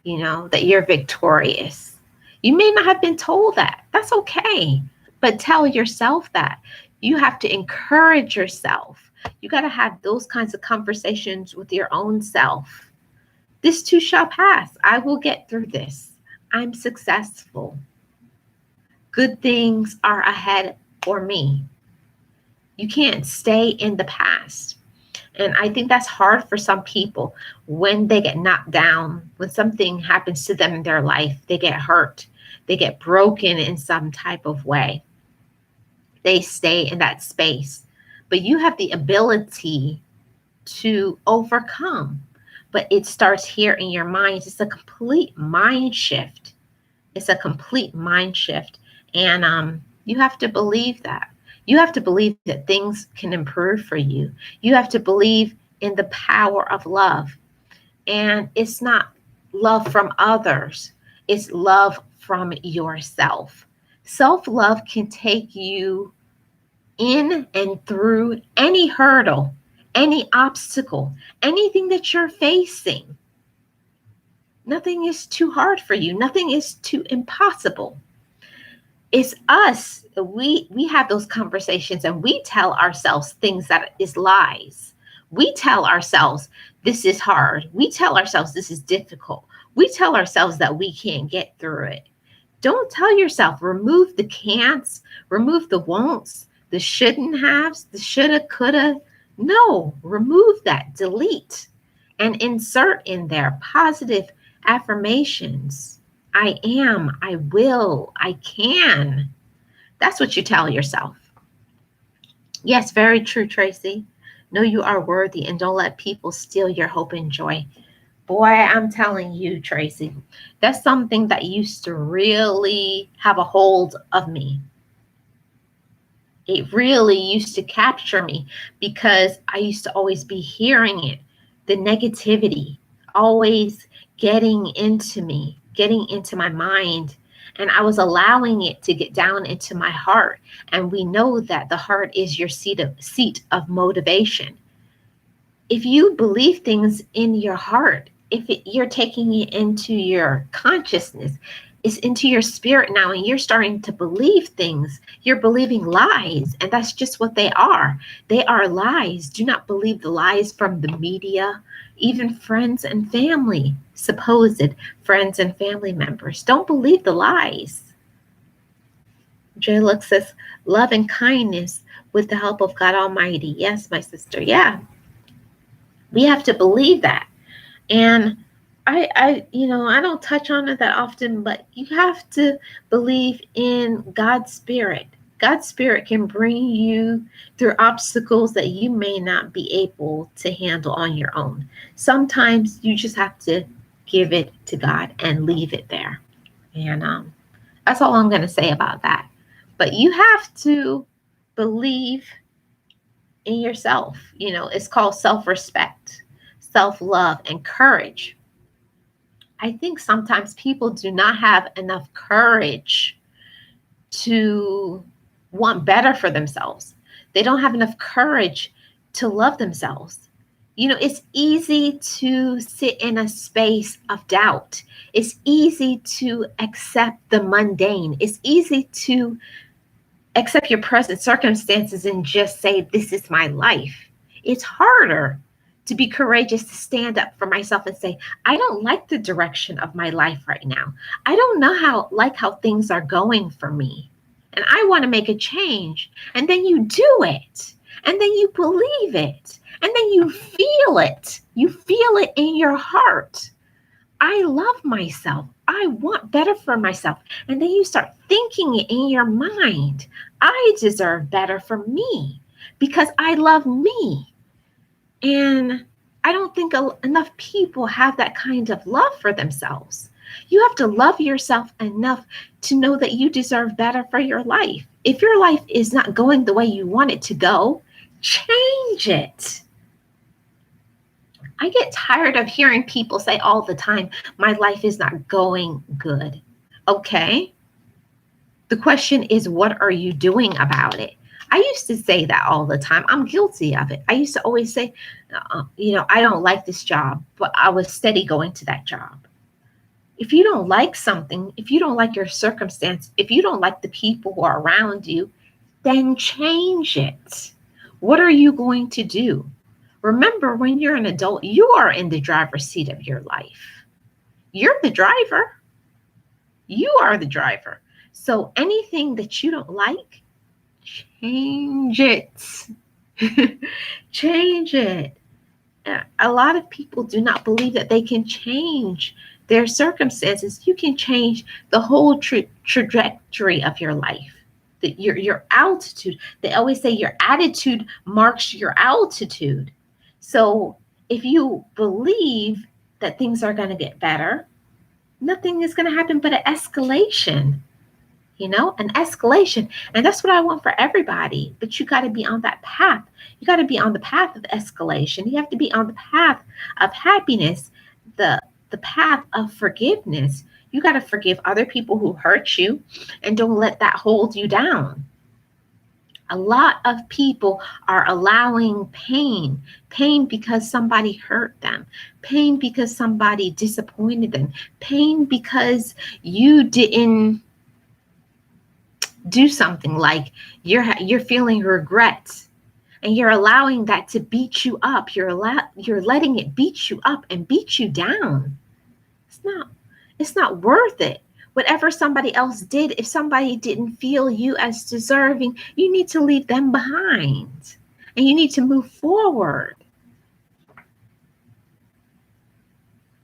you know, that you're victorious. You may not have been told that. That's okay. But tell yourself that. You have to encourage yourself. You got to have those kinds of conversations with your own self. This too shall pass. I will get through this. I'm successful. Good things are ahead for me. You can't stay in the past. And I think that's hard for some people when they get knocked down, when something happens to them in their life, they get hurt, they get broken in some type of way. They stay in that space. But you have the ability to overcome. But it starts here in your mind. It's a complete mind shift. It's a complete mind shift. And you have to believe that. You have to believe that things can improve for you. You have to believe in the power of love. And it's not love from others, it's love from yourself. Self love can take you in and through any hurdle, any obstacle, anything that you're facing. Nothing is too hard for you, nothing is too impossible. It's us. We have those conversations and we tell ourselves things that is lies. We tell ourselves this is hard. We tell ourselves this is difficult. We tell ourselves that we can't get through it. Don't tell yourself. Remove the can'ts, remove the won'ts, the shouldn't haves, the shoulda, coulda. No, remove that, delete, and insert in there positive affirmations. I am, I will, I can. That's what you tell yourself. Yes, very true, Tracy. Know you are worthy and don't let people steal your hope and joy. Boy, I'm telling you, Tracy, that's something that used to really have a hold of me. It really used to capture me because I used to always be hearing it, the negativity, always getting into me, getting into my mind. And I was allowing it to get down into my heart. And we know that the heart is your seat of motivation. If you believe things in your heart, you're taking it into your consciousness, it's into your spirit now, and you're starting to believe things. You're believing lies, and that's just what they are. They are lies. Do not believe the lies from the media, even friends and family, supposed friends and family members. Don't believe the lies. J. Luck says, love and kindness with the help of God Almighty. Yes, my sister. Yeah. We have to believe that. And I don't touch on it that often, but you have to believe in God's spirit. God's spirit can bring you through obstacles that you may not be able to handle on your own. Sometimes you just have to give it to God and leave it there. And that's all I'm going to say about that. But you have to believe in yourself. It's called self-respect, self-love, and courage. I think sometimes people do not have enough courage to want better for themselves. They don't have enough courage to love themselves. It's easy to sit in a space of doubt. It's easy to accept the mundane. It's easy to accept your present circumstances and just say, this is my life. It's harder to be courageous, to stand up for myself and say, I don't like the direction of my life right now. I don't know how things are going for me. And I want to make a change. And then you do it. And then you believe it. And then you feel it. You feel it in your heart. I love myself. I want better for myself. And then you start thinking it in your mind. I deserve better for me because I love me. And I don't think enough people have that kind of love for themselves. You have to love yourself enough to know that you deserve better for your life. If your life is not going the way you want it to go, change it. I get tired of hearing people say all the time, my life is not going good. Okay. The question is, what are you doing about it? I used to say that all the time. I'm guilty of it. I used to always say, I don't like this job, but I was steady going to that job. If you don't like something, if you don't like your circumstance, if you don't like the people who are around you, then change it. What are you going to do? Remember, when you're an adult, you are in the driver's seat of your life. You're the driver. You are the driver. So anything that you don't like, change it. Change it. A lot of people do not believe that they can change their circumstances. You can change the whole trajectory of your life. Your altitude. They always say your attitude marks your altitude. So if you believe that things are going to get better, nothing is going to happen but an escalation. An escalation. And that's what I want for everybody. But you got to be on that path. You got to be on the path of escalation. You have to be on the path of happiness, the path of forgiveness. You got to forgive other people who hurt you and don't let that hold you down. A lot of people are allowing pain because somebody hurt them, pain because somebody disappointed them, pain because you didn't do something, like you're feeling regrets, and you're allowing that to beat you up. You're letting it beat you up and beat you down. It's not worth it. Whatever somebody else did, if somebody didn't feel you as deserving, you need to leave them behind and you need to move forward.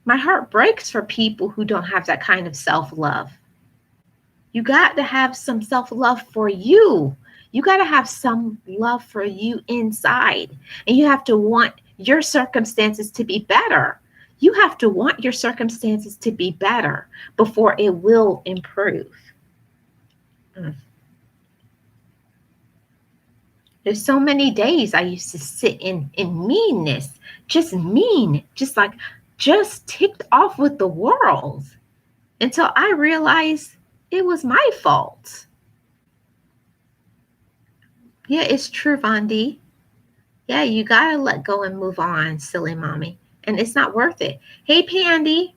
My heart breaks for people who don't have that kind of self-love. You got to have some self-love for you. You got to have some love for you inside. And you have to want your circumstances to be better. You have to want your circumstances to be better before it will improve. There's so many days I used to sit in meanness, just ticked off with the world, until I realized it was my fault. Yeah, it's true, Vondi. Yeah, you got to let go and move on, silly mommy. And it's not worth it. Hey, Pandy.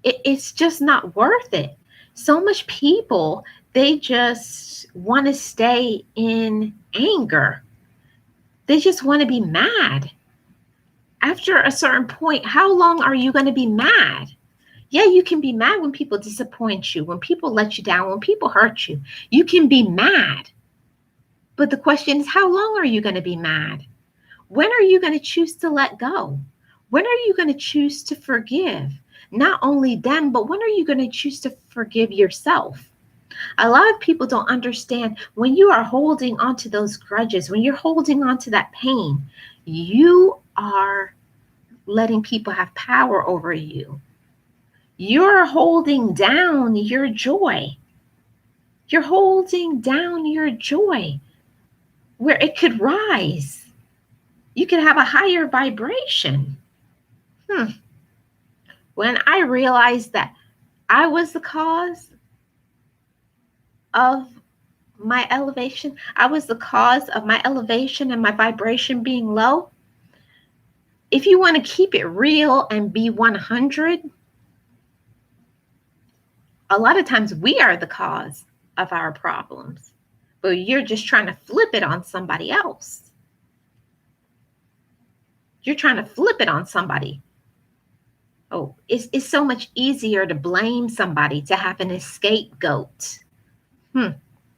It's just not worth it. So much people, they just want to stay in anger. They just want to be mad. After a certain point, how long are you going to be mad? Yeah, you can be mad when people disappoint you, when people let you down, when people hurt you. You can be mad. But the question is, how long are you going to be mad? When are you going to choose to let go? When are you going to choose to forgive? Not only them, but when are you going to choose to forgive yourself? A lot of people don't understand, when you are holding on to those grudges, when you're holding on to that pain, you are letting people have power over you. You're holding down your joy. You're holding down your joy where it could rise. You could have a higher vibration. When I realized that I was the cause of my elevation, I was the cause of my elevation and my vibration being low. If you want to keep it real and be 100, a lot of times we are the cause of our problems, but you're just trying to flip it on somebody else. You're trying to flip it on somebody. Oh, it's so much easier to blame somebody, to have an scapegoat.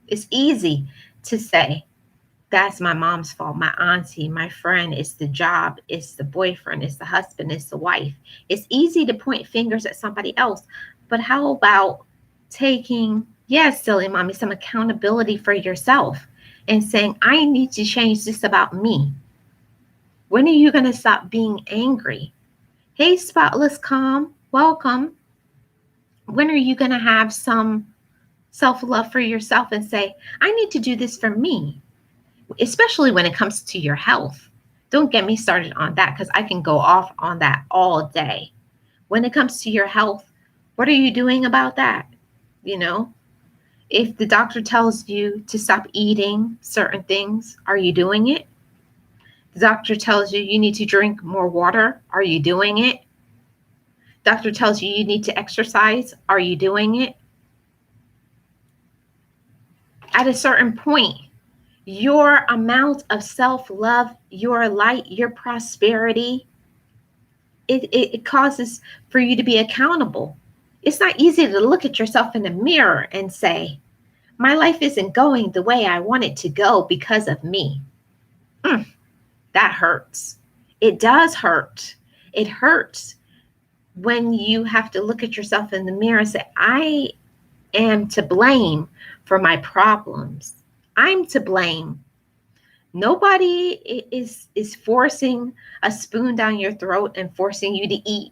It's easy to say, that's my mom's fault, my auntie, my friend, it's the job, it's the boyfriend, it's the husband, it's the wife. It's easy to point fingers at somebody else. But how about taking, yes, silly mommy, some accountability for yourself and saying, I need to change this about me. When are you going to stop being angry? Hey, Spotless Calm, welcome. When are you going to have some self-love for yourself and say, I need to do this for me, especially when it comes to your health? Don't get me started on that, because I can go off on that all day. When it comes to your health, what are you doing about that? If the doctor tells you to stop eating certain things, are you doing it? The doctor tells you you need to drink more water. Are you doing it? Doctor tells you you need to exercise. Are you doing it? At a certain point, your amount of self-love, your light, your prosperity, it causes for you to be accountable. It's not easy to look at yourself in the mirror and say, my life isn't going the way I want it to go because of me. That hurts. It does hurt. It hurts when you have to look at yourself in the mirror and say, I am to blame for my problems. I'm to blame. Nobody is forcing a spoon down your throat and forcing you to eat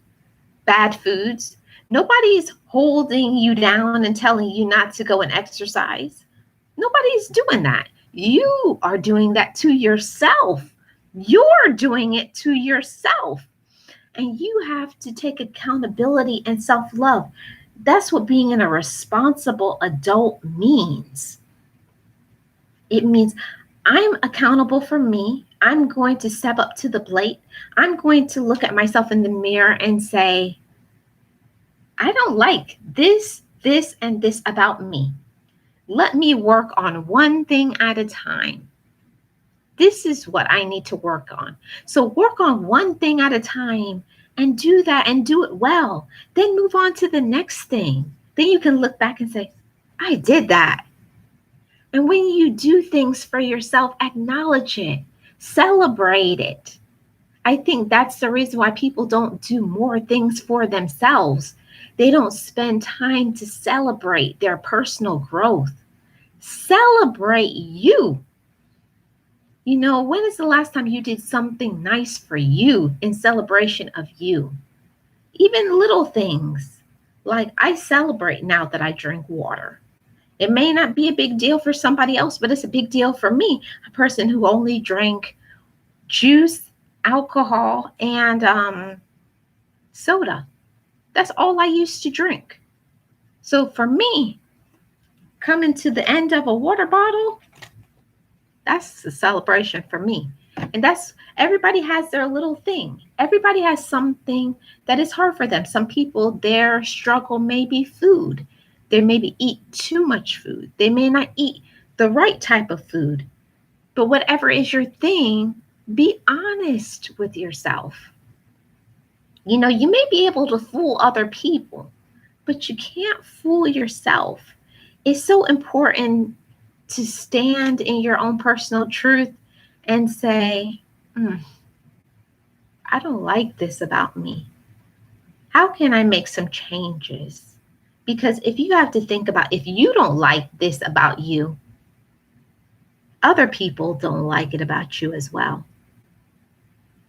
bad foods. Nobody's holding you down and telling you not to go and exercise. Nobody's doing that. You are doing that to yourself. You're doing it to yourself. And you have to take accountability and self love. That's what being a responsible adult means. It means I'm accountable for me. I'm going to step up to the plate. I'm going to look at myself in the mirror and say, I don't like this, and this about me. Let me work on one thing at a time. This is what I need to work on. So work on one thing at a time and do that and do it well. Then move on to the next thing. Then you can look back and say, I did that. And when you do things for yourself, acknowledge it, celebrate it. I think that's the reason why people don't do more things for themselves. They don't spend time to celebrate their personal growth. Celebrate you. You know, when is the last time you did something nice for you in celebration of you? Even little things. Like I celebrate now that I drink water. It may not be a big deal for somebody else, but it's a big deal for me, a person who only drank juice, alcohol, and soda. That's all I used to drink. So for me, coming to the end of a water bottle, that's a celebration for me. And that's everybody has their little thing. Everybody has something that is hard for them. Some people, their struggle may be food. They maybe eat too much food. They may not eat the right type of food. But whatever is your thing, be honest with yourself. You know, you may be able to fool other people, but you can't fool yourself. It's so important to stand in your own personal truth and say, I don't like this about me. How can I make some changes? Because if you have to think about if you don't like this about you, other people don't like it about you as well.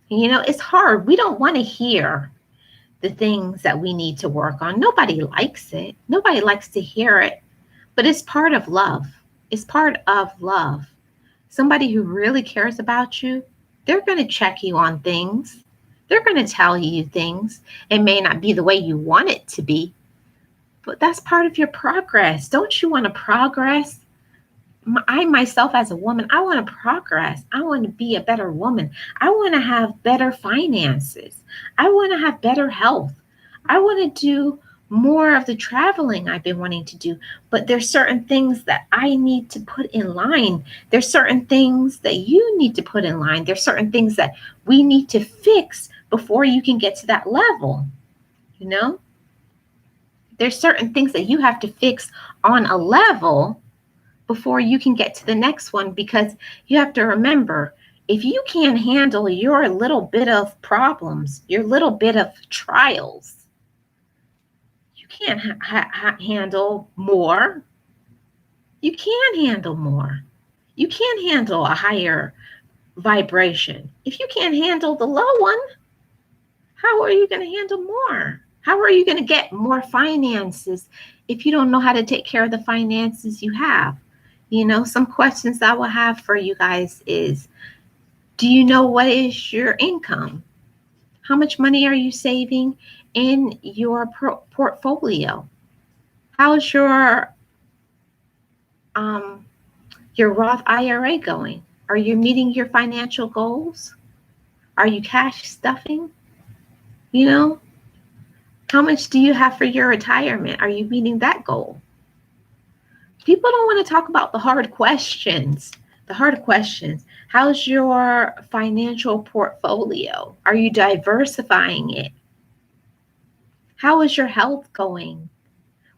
You know, it's hard. We don't want to hear the things that we need to work on. Nobody likes it. Nobody likes to hear it, but it's part of love. It's part of love. Somebody who really cares about you, they're going to check you on things. They're going to tell you things. It may not be the way you want it to be, but that's part of your progress. Don't you want to progress? I myself as a woman, I want to progress. I want to be a better woman. I want to have better finances. I want to have better health. I want to do more of the traveling I've been wanting to do. But there's certain things that I need to put in line. There's certain things that you need to put in line. There's certain things that we need to fix before you can get to that level. You know, there's certain things that you have to fix on a level before you can get to the next one, because you have to remember, if you can't handle your little bit of problems, your little bit of trials, you can't handle more. You can handle more. You can't handle a higher vibration. If you can't handle the low one, how are you going to handle more? How are you going to get more finances if you don't know how to take care of the finances you have? You know, some questions I will have for you guys is, do you know what is your income? How much money are you saving in your portfolio? How's your Roth IRA going? Are you meeting your financial goals? Are you cash stuffing? You know, how much do you have for your retirement? Are you meeting that goal? People don't want to talk about the hard questions. The hard questions. How's your financial portfolio? Are you diversifying it? How is your health going?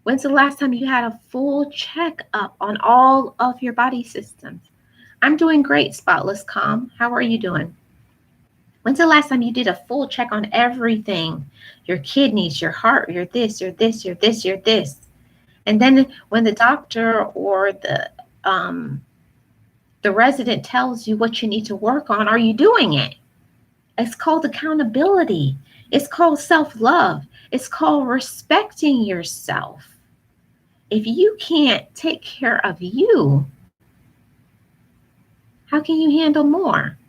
When's the last time you had a full checkup on all of your body systems? I'm doing great, Spotless Calm. How are you doing? When's the last time you did a full check on everything? Your kidneys, your heart, your this, your this, your this, your this. And then when the doctor or the resident tells you what you need to work on, are you doing it? It's called accountability. It's called self-love. It's called respecting yourself. If you can't take care of you, how can you handle more?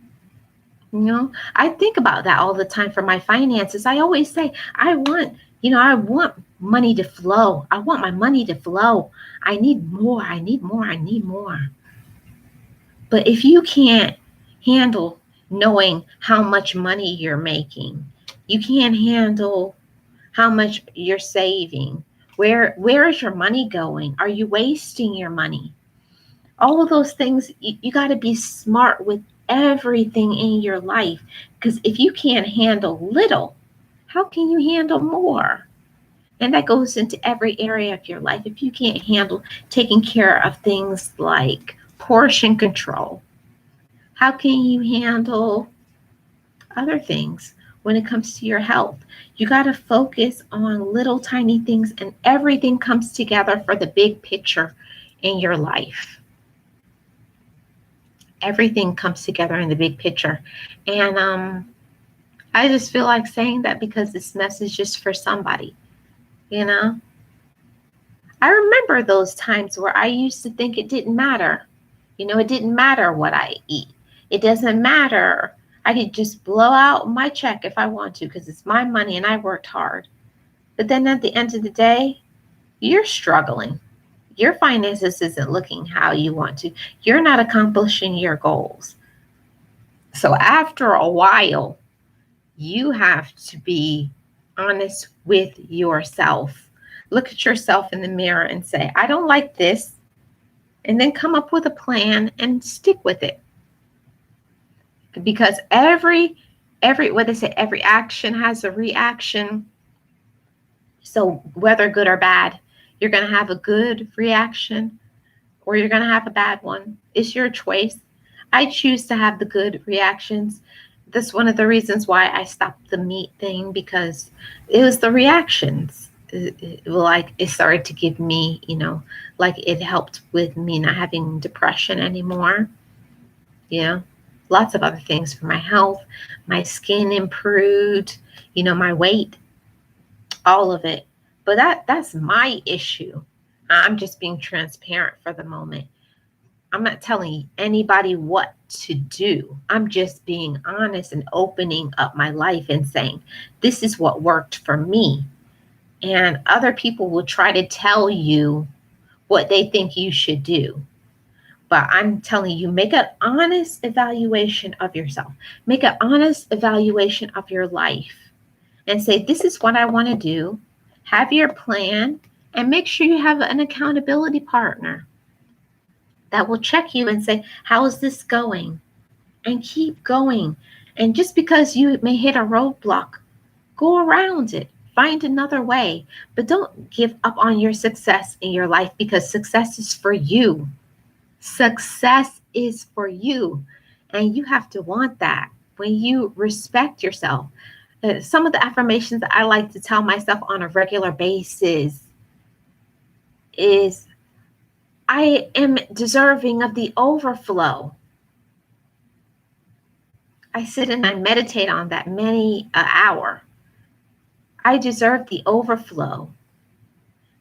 You know, I think about that all the time for my finances. I always say, I want money to flow. I want my money to flow. I need more. I need more. I need more. But if you can't handle knowing how much money you're making, you can't handle how much you're saving. Where is your money going? Are you wasting your money? All of those things, you got to be smart with everything in your life, because if you can't handle little, how can you handle more? And that goes into every area of your life. If you can't handle taking care of things like portion control, how can you handle other things when it comes to your health? You got to focus on little tiny things, and everything comes together for the big picture in your life. Everything comes together in the big picture. And I just feel like saying that because this message is for somebody, you know? I remember those times where I used to think it didn't matter. You know, it didn't matter what I eat. It doesn't matter. I could just blow out my check if I want to because it's my money and I worked hard. But then at the end of the day, you're struggling. Your finances isn't looking how you want to. You're not accomplishing your goals. So after a while, you have to be honest with yourself. Look at yourself in the mirror and say, I don't like this. And then come up with a plan and stick with it. Because every what they say, every action has a reaction. So whether good or bad, you're going to have a good reaction or you're going to have a bad one. It's your choice. I choose to have the good reactions. That's one of the reasons why I stopped the meat thing, because it was the reactions. It started to give me, like it helped with me not having depression anymore. Yeah. Lots of other things for my health. My skin improved, my weight, all of it. But that's my issue. I'm just being transparent for the moment. I'm not telling anybody what to do. I'm just being honest and opening up my life and saying, this is what worked for me. And other people will try to tell you what they think you should do. But I'm telling you, make an honest evaluation of yourself. Make an honest evaluation of your life and say, this is what I want to do. Have your plan and make sure you have an accountability partner that will check you and say, how is this going? And keep going. And just because you may hit a roadblock, go around it. Find another way. But don't give up on your success in your life, because success is for you. Success is for you. And you have to want that when you respect yourself. Some of the affirmations that I like to tell myself on a regular basis is, I am deserving of the overflow. I sit and I meditate on that many an hour. I deserve the overflow.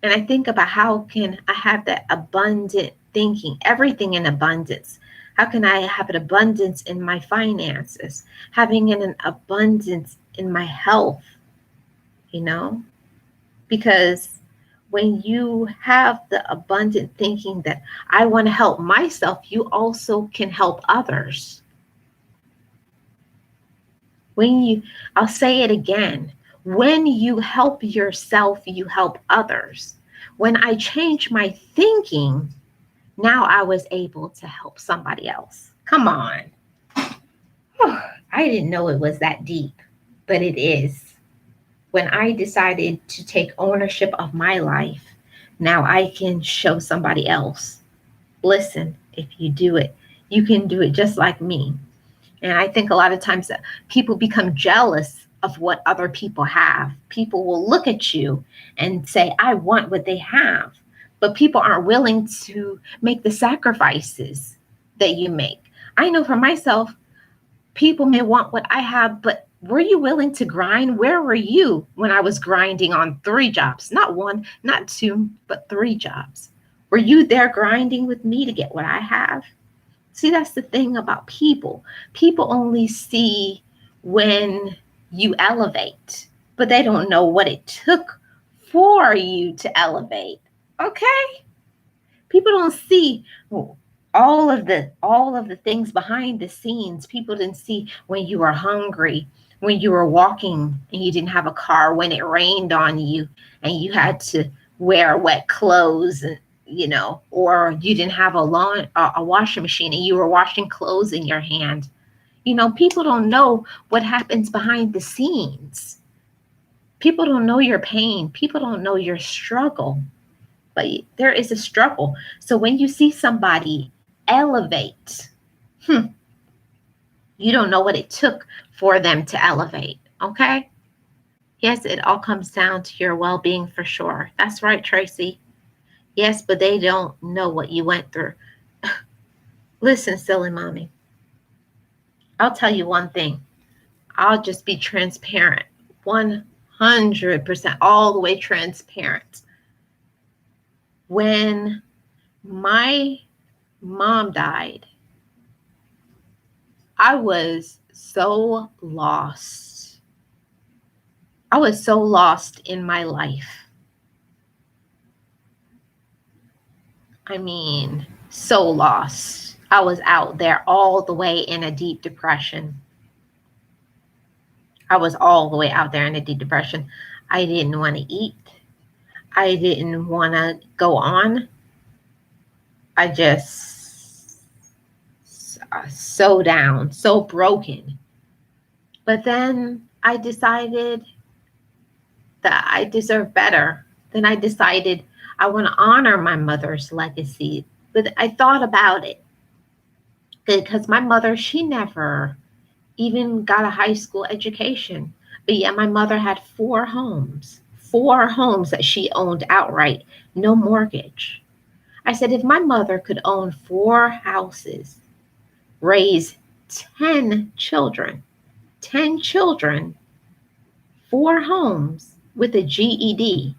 And I think about, how can I have that abundant thinking, everything in abundance? How can I have an abundance in my finances, having an abundance in my health, Because when you have the abundant thinking that I want to help myself, you also can help others. I'll say it again, when you help yourself, you help others. When I changed my thinking, now I was able to help somebody else. Come on. I didn't know it was that deep, but it is. When I decided to take ownership of my life, now I can show somebody else. Listen, if you do it, you can do it just like me. And I think a lot of times that people become jealous of what other people have. People will look at you and say, I want what they have. But people aren't willing to make the sacrifices that you make. I know for myself, people may want what I have, but were you willing to grind? Where were you when I was grinding on 3 jobs? Not 1, not 2, but 3 jobs. Were you there grinding with me to get what I have? See, that's the thing about people. People only see when you elevate, but they don't know what it took for you to elevate. Okay? People don't see all of the things behind the scenes. People didn't see when you were hungry, when you were walking and you didn't have a car, when it rained on you and you had to wear wet clothes, and or you didn't have a washing machine and you were washing clothes in your hand. People don't know what happens behind the scenes. People don't know your pain. People don't know your struggle. But there is a struggle. So when you see somebody elevate, you don't know what it took for them to elevate. Okay? Yes, it all comes down to your well-being for sure. That's right, Tracy. Yes, but they don't know what you went through. Listen, silly mommy, I'll tell you one thing. I'll just be transparent, 100%, all the way transparent. When my mom died, I was so lost. I was so lost in my life. I mean, so lost. I was out there all the way in a deep depression. I was all the way out there in a deep depression. I didn't want to eat. I didn't want to go on. I just so down, so broken. But then I decided that I deserve better. Then I decided I want to honor my mother's legacy. But I thought about it because my mother, she never even got a high school education. But yet my mother had 4 homes that she owned outright, no mortgage. I said, if my mother could own 4 houses, raise 10 children, 4 homes with a GED.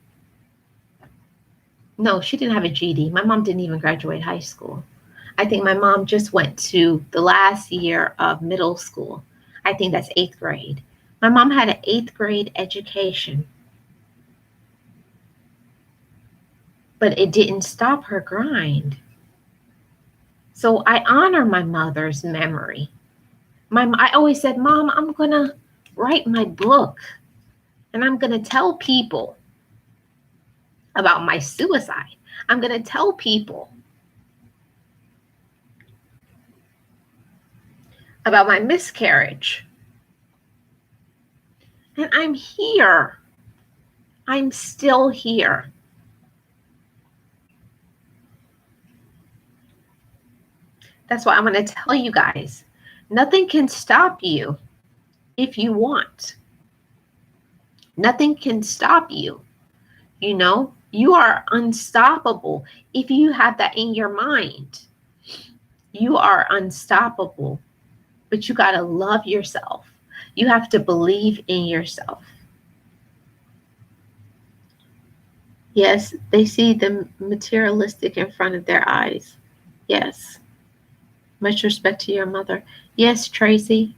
No, she didn't have a GED. My mom didn't even graduate high school. I think my mom just went to the last year of middle school. I think that's 8th grade. My mom had an 8th grade education. But it didn't stop her grind. So I honor my mother's memory. I always said, Mom, I'm going to write my book and I'm going to tell people about my suicide. I'm going to tell people about my miscarriage. And I'm here. I'm still here. That's why I'm going to tell you guys, nothing can stop you if you want. Nothing can stop you. You are unstoppable if you have that in your mind. You are unstoppable, but you got to love yourself. You have to believe in yourself. Yes, they see the materialistic in front of their eyes. Yes. Much respect to your mother. Yes, Tracy,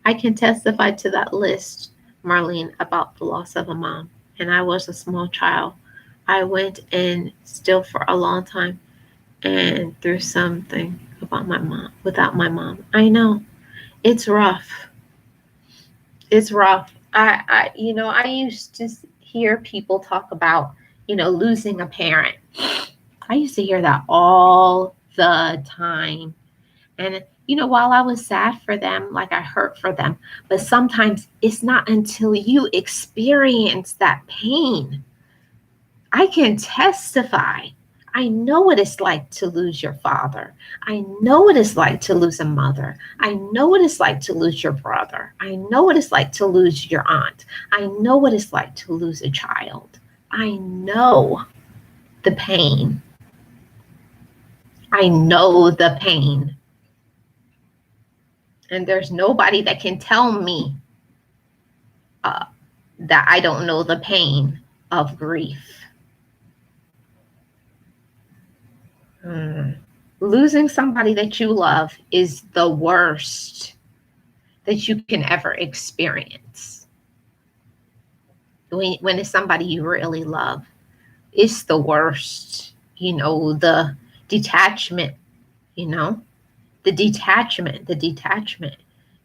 I can testify to that list, Marlene, about the loss of a mom. And I was a small child. I went in still for a long time and through something about my mom, without my mom. I know. It's rough. It's rough. I used to hear people talk about, losing a parent. I used to hear that all the time. And, while I was sad for them, like I hurt for them, but sometimes it's not until you experience that pain. I can testify. I know what it's like to lose your father. I know what it's like to lose a mother. I know what it's like to lose your brother. I know what it's like to lose your aunt. I know what it's like to lose a child. I know the pain. I know the pain. And there's nobody that can tell me that I don't know the pain of grief. Losing somebody that you love is the worst that you can ever experience. When it's somebody you really love, it's the worst. The detachment, the detachment,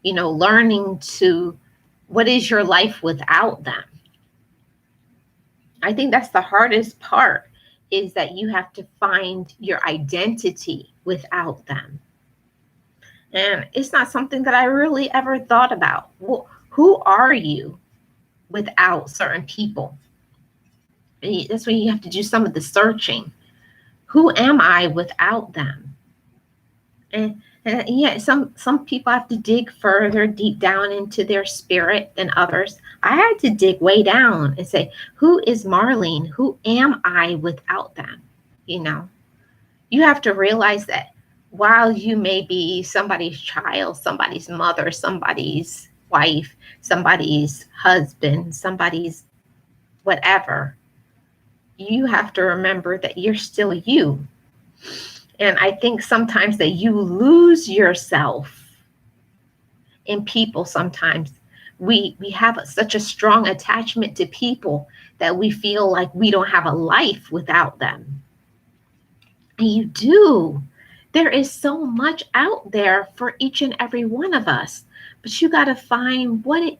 learning to, what is your life without them? I think that's the hardest part, is that you have to find your identity without them. And it's not something that I really ever thought about. Well, who are you without certain people? And that's when you have to do some of the searching. Who am I without them? And yeah, some people have to dig further deep down into their spirit than others. I had to dig way down and say, who is Marlene? Who am I without them? You have to realize that while you may be somebody's child, somebody's mother, somebody's wife, somebody's husband, somebody's whatever, you have to remember that you're still you. And I think sometimes that you lose yourself in people. Sometimes we have such a strong attachment to people that we feel like we don't have a life without them. And you do. There is so much out there for each and every one of us. But you got to find what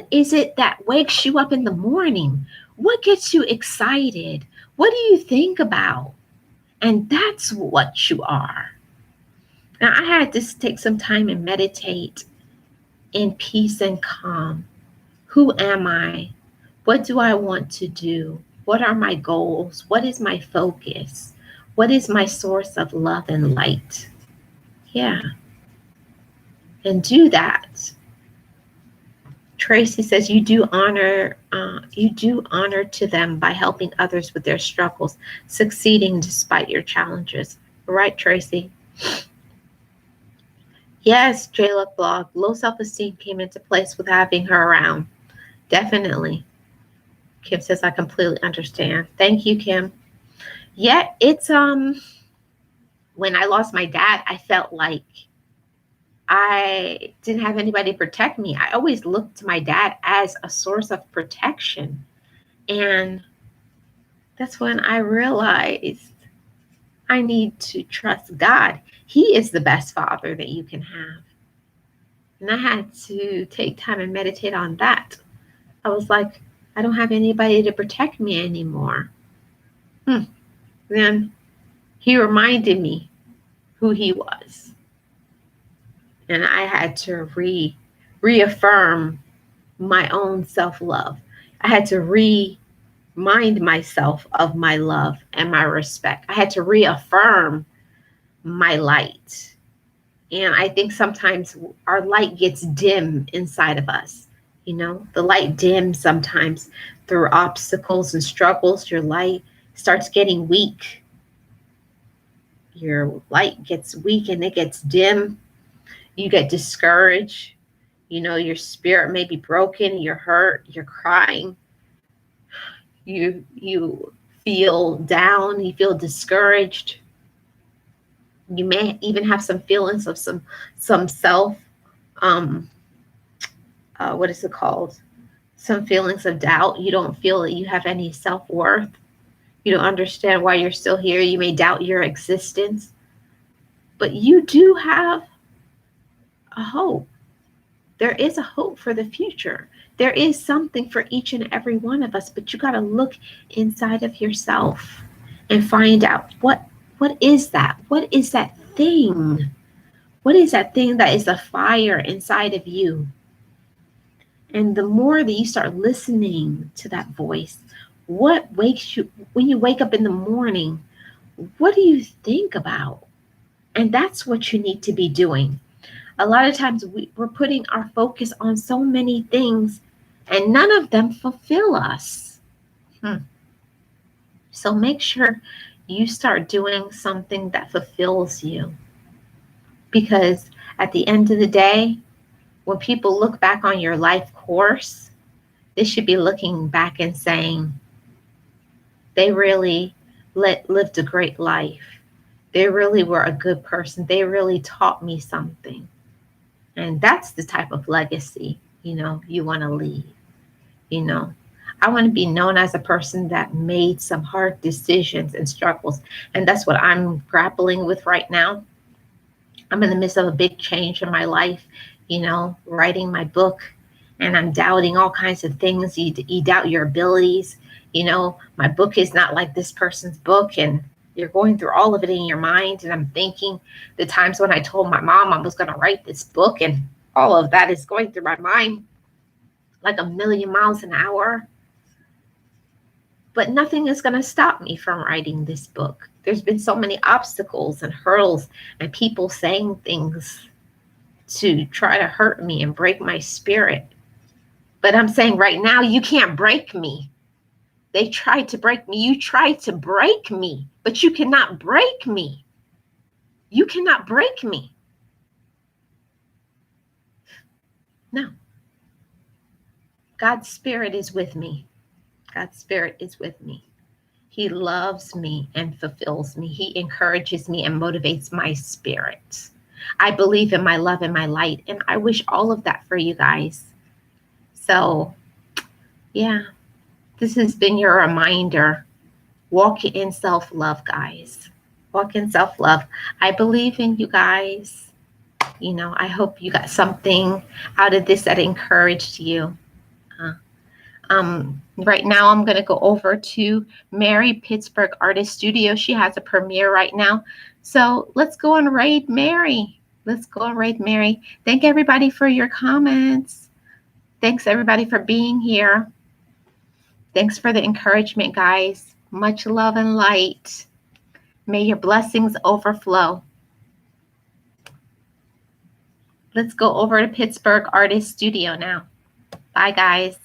is it that wakes you up in the morning? What gets you excited? What do you think about? And that's what you are. Now, I had to take some time and meditate in peace and calm. Who am I? What do I want to do? What are my goals? What is my focus? What is my source of love and light? Yeah. And do that. Tracy says you do honor to them by helping others with their struggles, succeeding despite your challenges. Right, Tracy? Yes, J-Luck Blog. Low self-esteem came into place with having her around. Definitely. Kim says I completely understand. Thank you, Kim. Yeah, it's when I lost my dad, I felt like I didn't have anybody to protect me. I always looked to my dad as a source of protection. And that's when I realized I need to trust God. He is the best father that you can have. And I had to take time and meditate on that. I was like, I don't have anybody to protect me anymore. Then he reminded me who he was. And I had to reaffirm my own self-love. I had to remind myself of my love and my respect. I had to reaffirm my light. And I think sometimes our light gets dim inside of us. The light dims sometimes through obstacles and struggles. Your light starts getting weak. Your light gets weak and it gets dim. You get discouraged. Your spirit may be broken. You're hurt. You're crying. You feel down. You feel discouraged. You may even have some feelings of some self, what is it called? Some feelings of doubt. You don't feel that you have any self-worth. You don't understand why you're still here. You may doubt your existence. But you do have a hope. There is a hope for the future. There is something for each and every one of us, but you got to look inside of yourself and find out what is that? What is that thing? What is that thing that is a fire inside of you? And the more that you start listening to that voice, what wakes you, when you wake up in the morning, What do you think about? And that's what you need to be doing. A lot of times we're putting our focus on so many things and none of them fulfill us. So make sure you start doing something that fulfills you. Because at the end of the day, when people look back on your life course, they should be looking back and saying, they really lived a great life. They really were a good person. They really taught me something. And that's the type of legacy, you want to leave. You know, I want to be known as a person that made some hard decisions and struggles. And that's what I'm grappling with right now. I'm in the midst of a big change in my life, writing my book, and I'm doubting all kinds of things. You doubt your abilities. My book is not like this person's book, and you're going through all of it in your mind. And I'm thinking the times when I told my mom I was going to write this book, and all of that is going through my mind like a million miles an hour. But nothing is going to stop me from writing this book. There's been so many obstacles and hurdles and people saying things to try to hurt me and break my spirit. But I'm saying right now, you can't break me. They tried to break me. You tried to break me, but you cannot break me. You cannot break me. No. God's Spirit is with me. God's Spirit is with me. He loves me and fulfills me. He encourages me and motivates my spirit. I believe in my love and my light, and I wish all of that for you guys. So, yeah, this has been your reminder. Walk in self-love, guys. Walk in self-love. I believe in you guys. I hope you got something out of this that encouraged you. Right now, I'm going to go over to Mary Pittsburgh Artist Studio. She has a premiere right now. So let's go and raid Mary. Let's go and raid Mary. Thank everybody for your comments. Thanks everybody for being here. Thanks for the encouragement, guys. Much love and light. May your blessings overflow. Let's go over to Pittsburgh Artist Studio now. Bye, guys.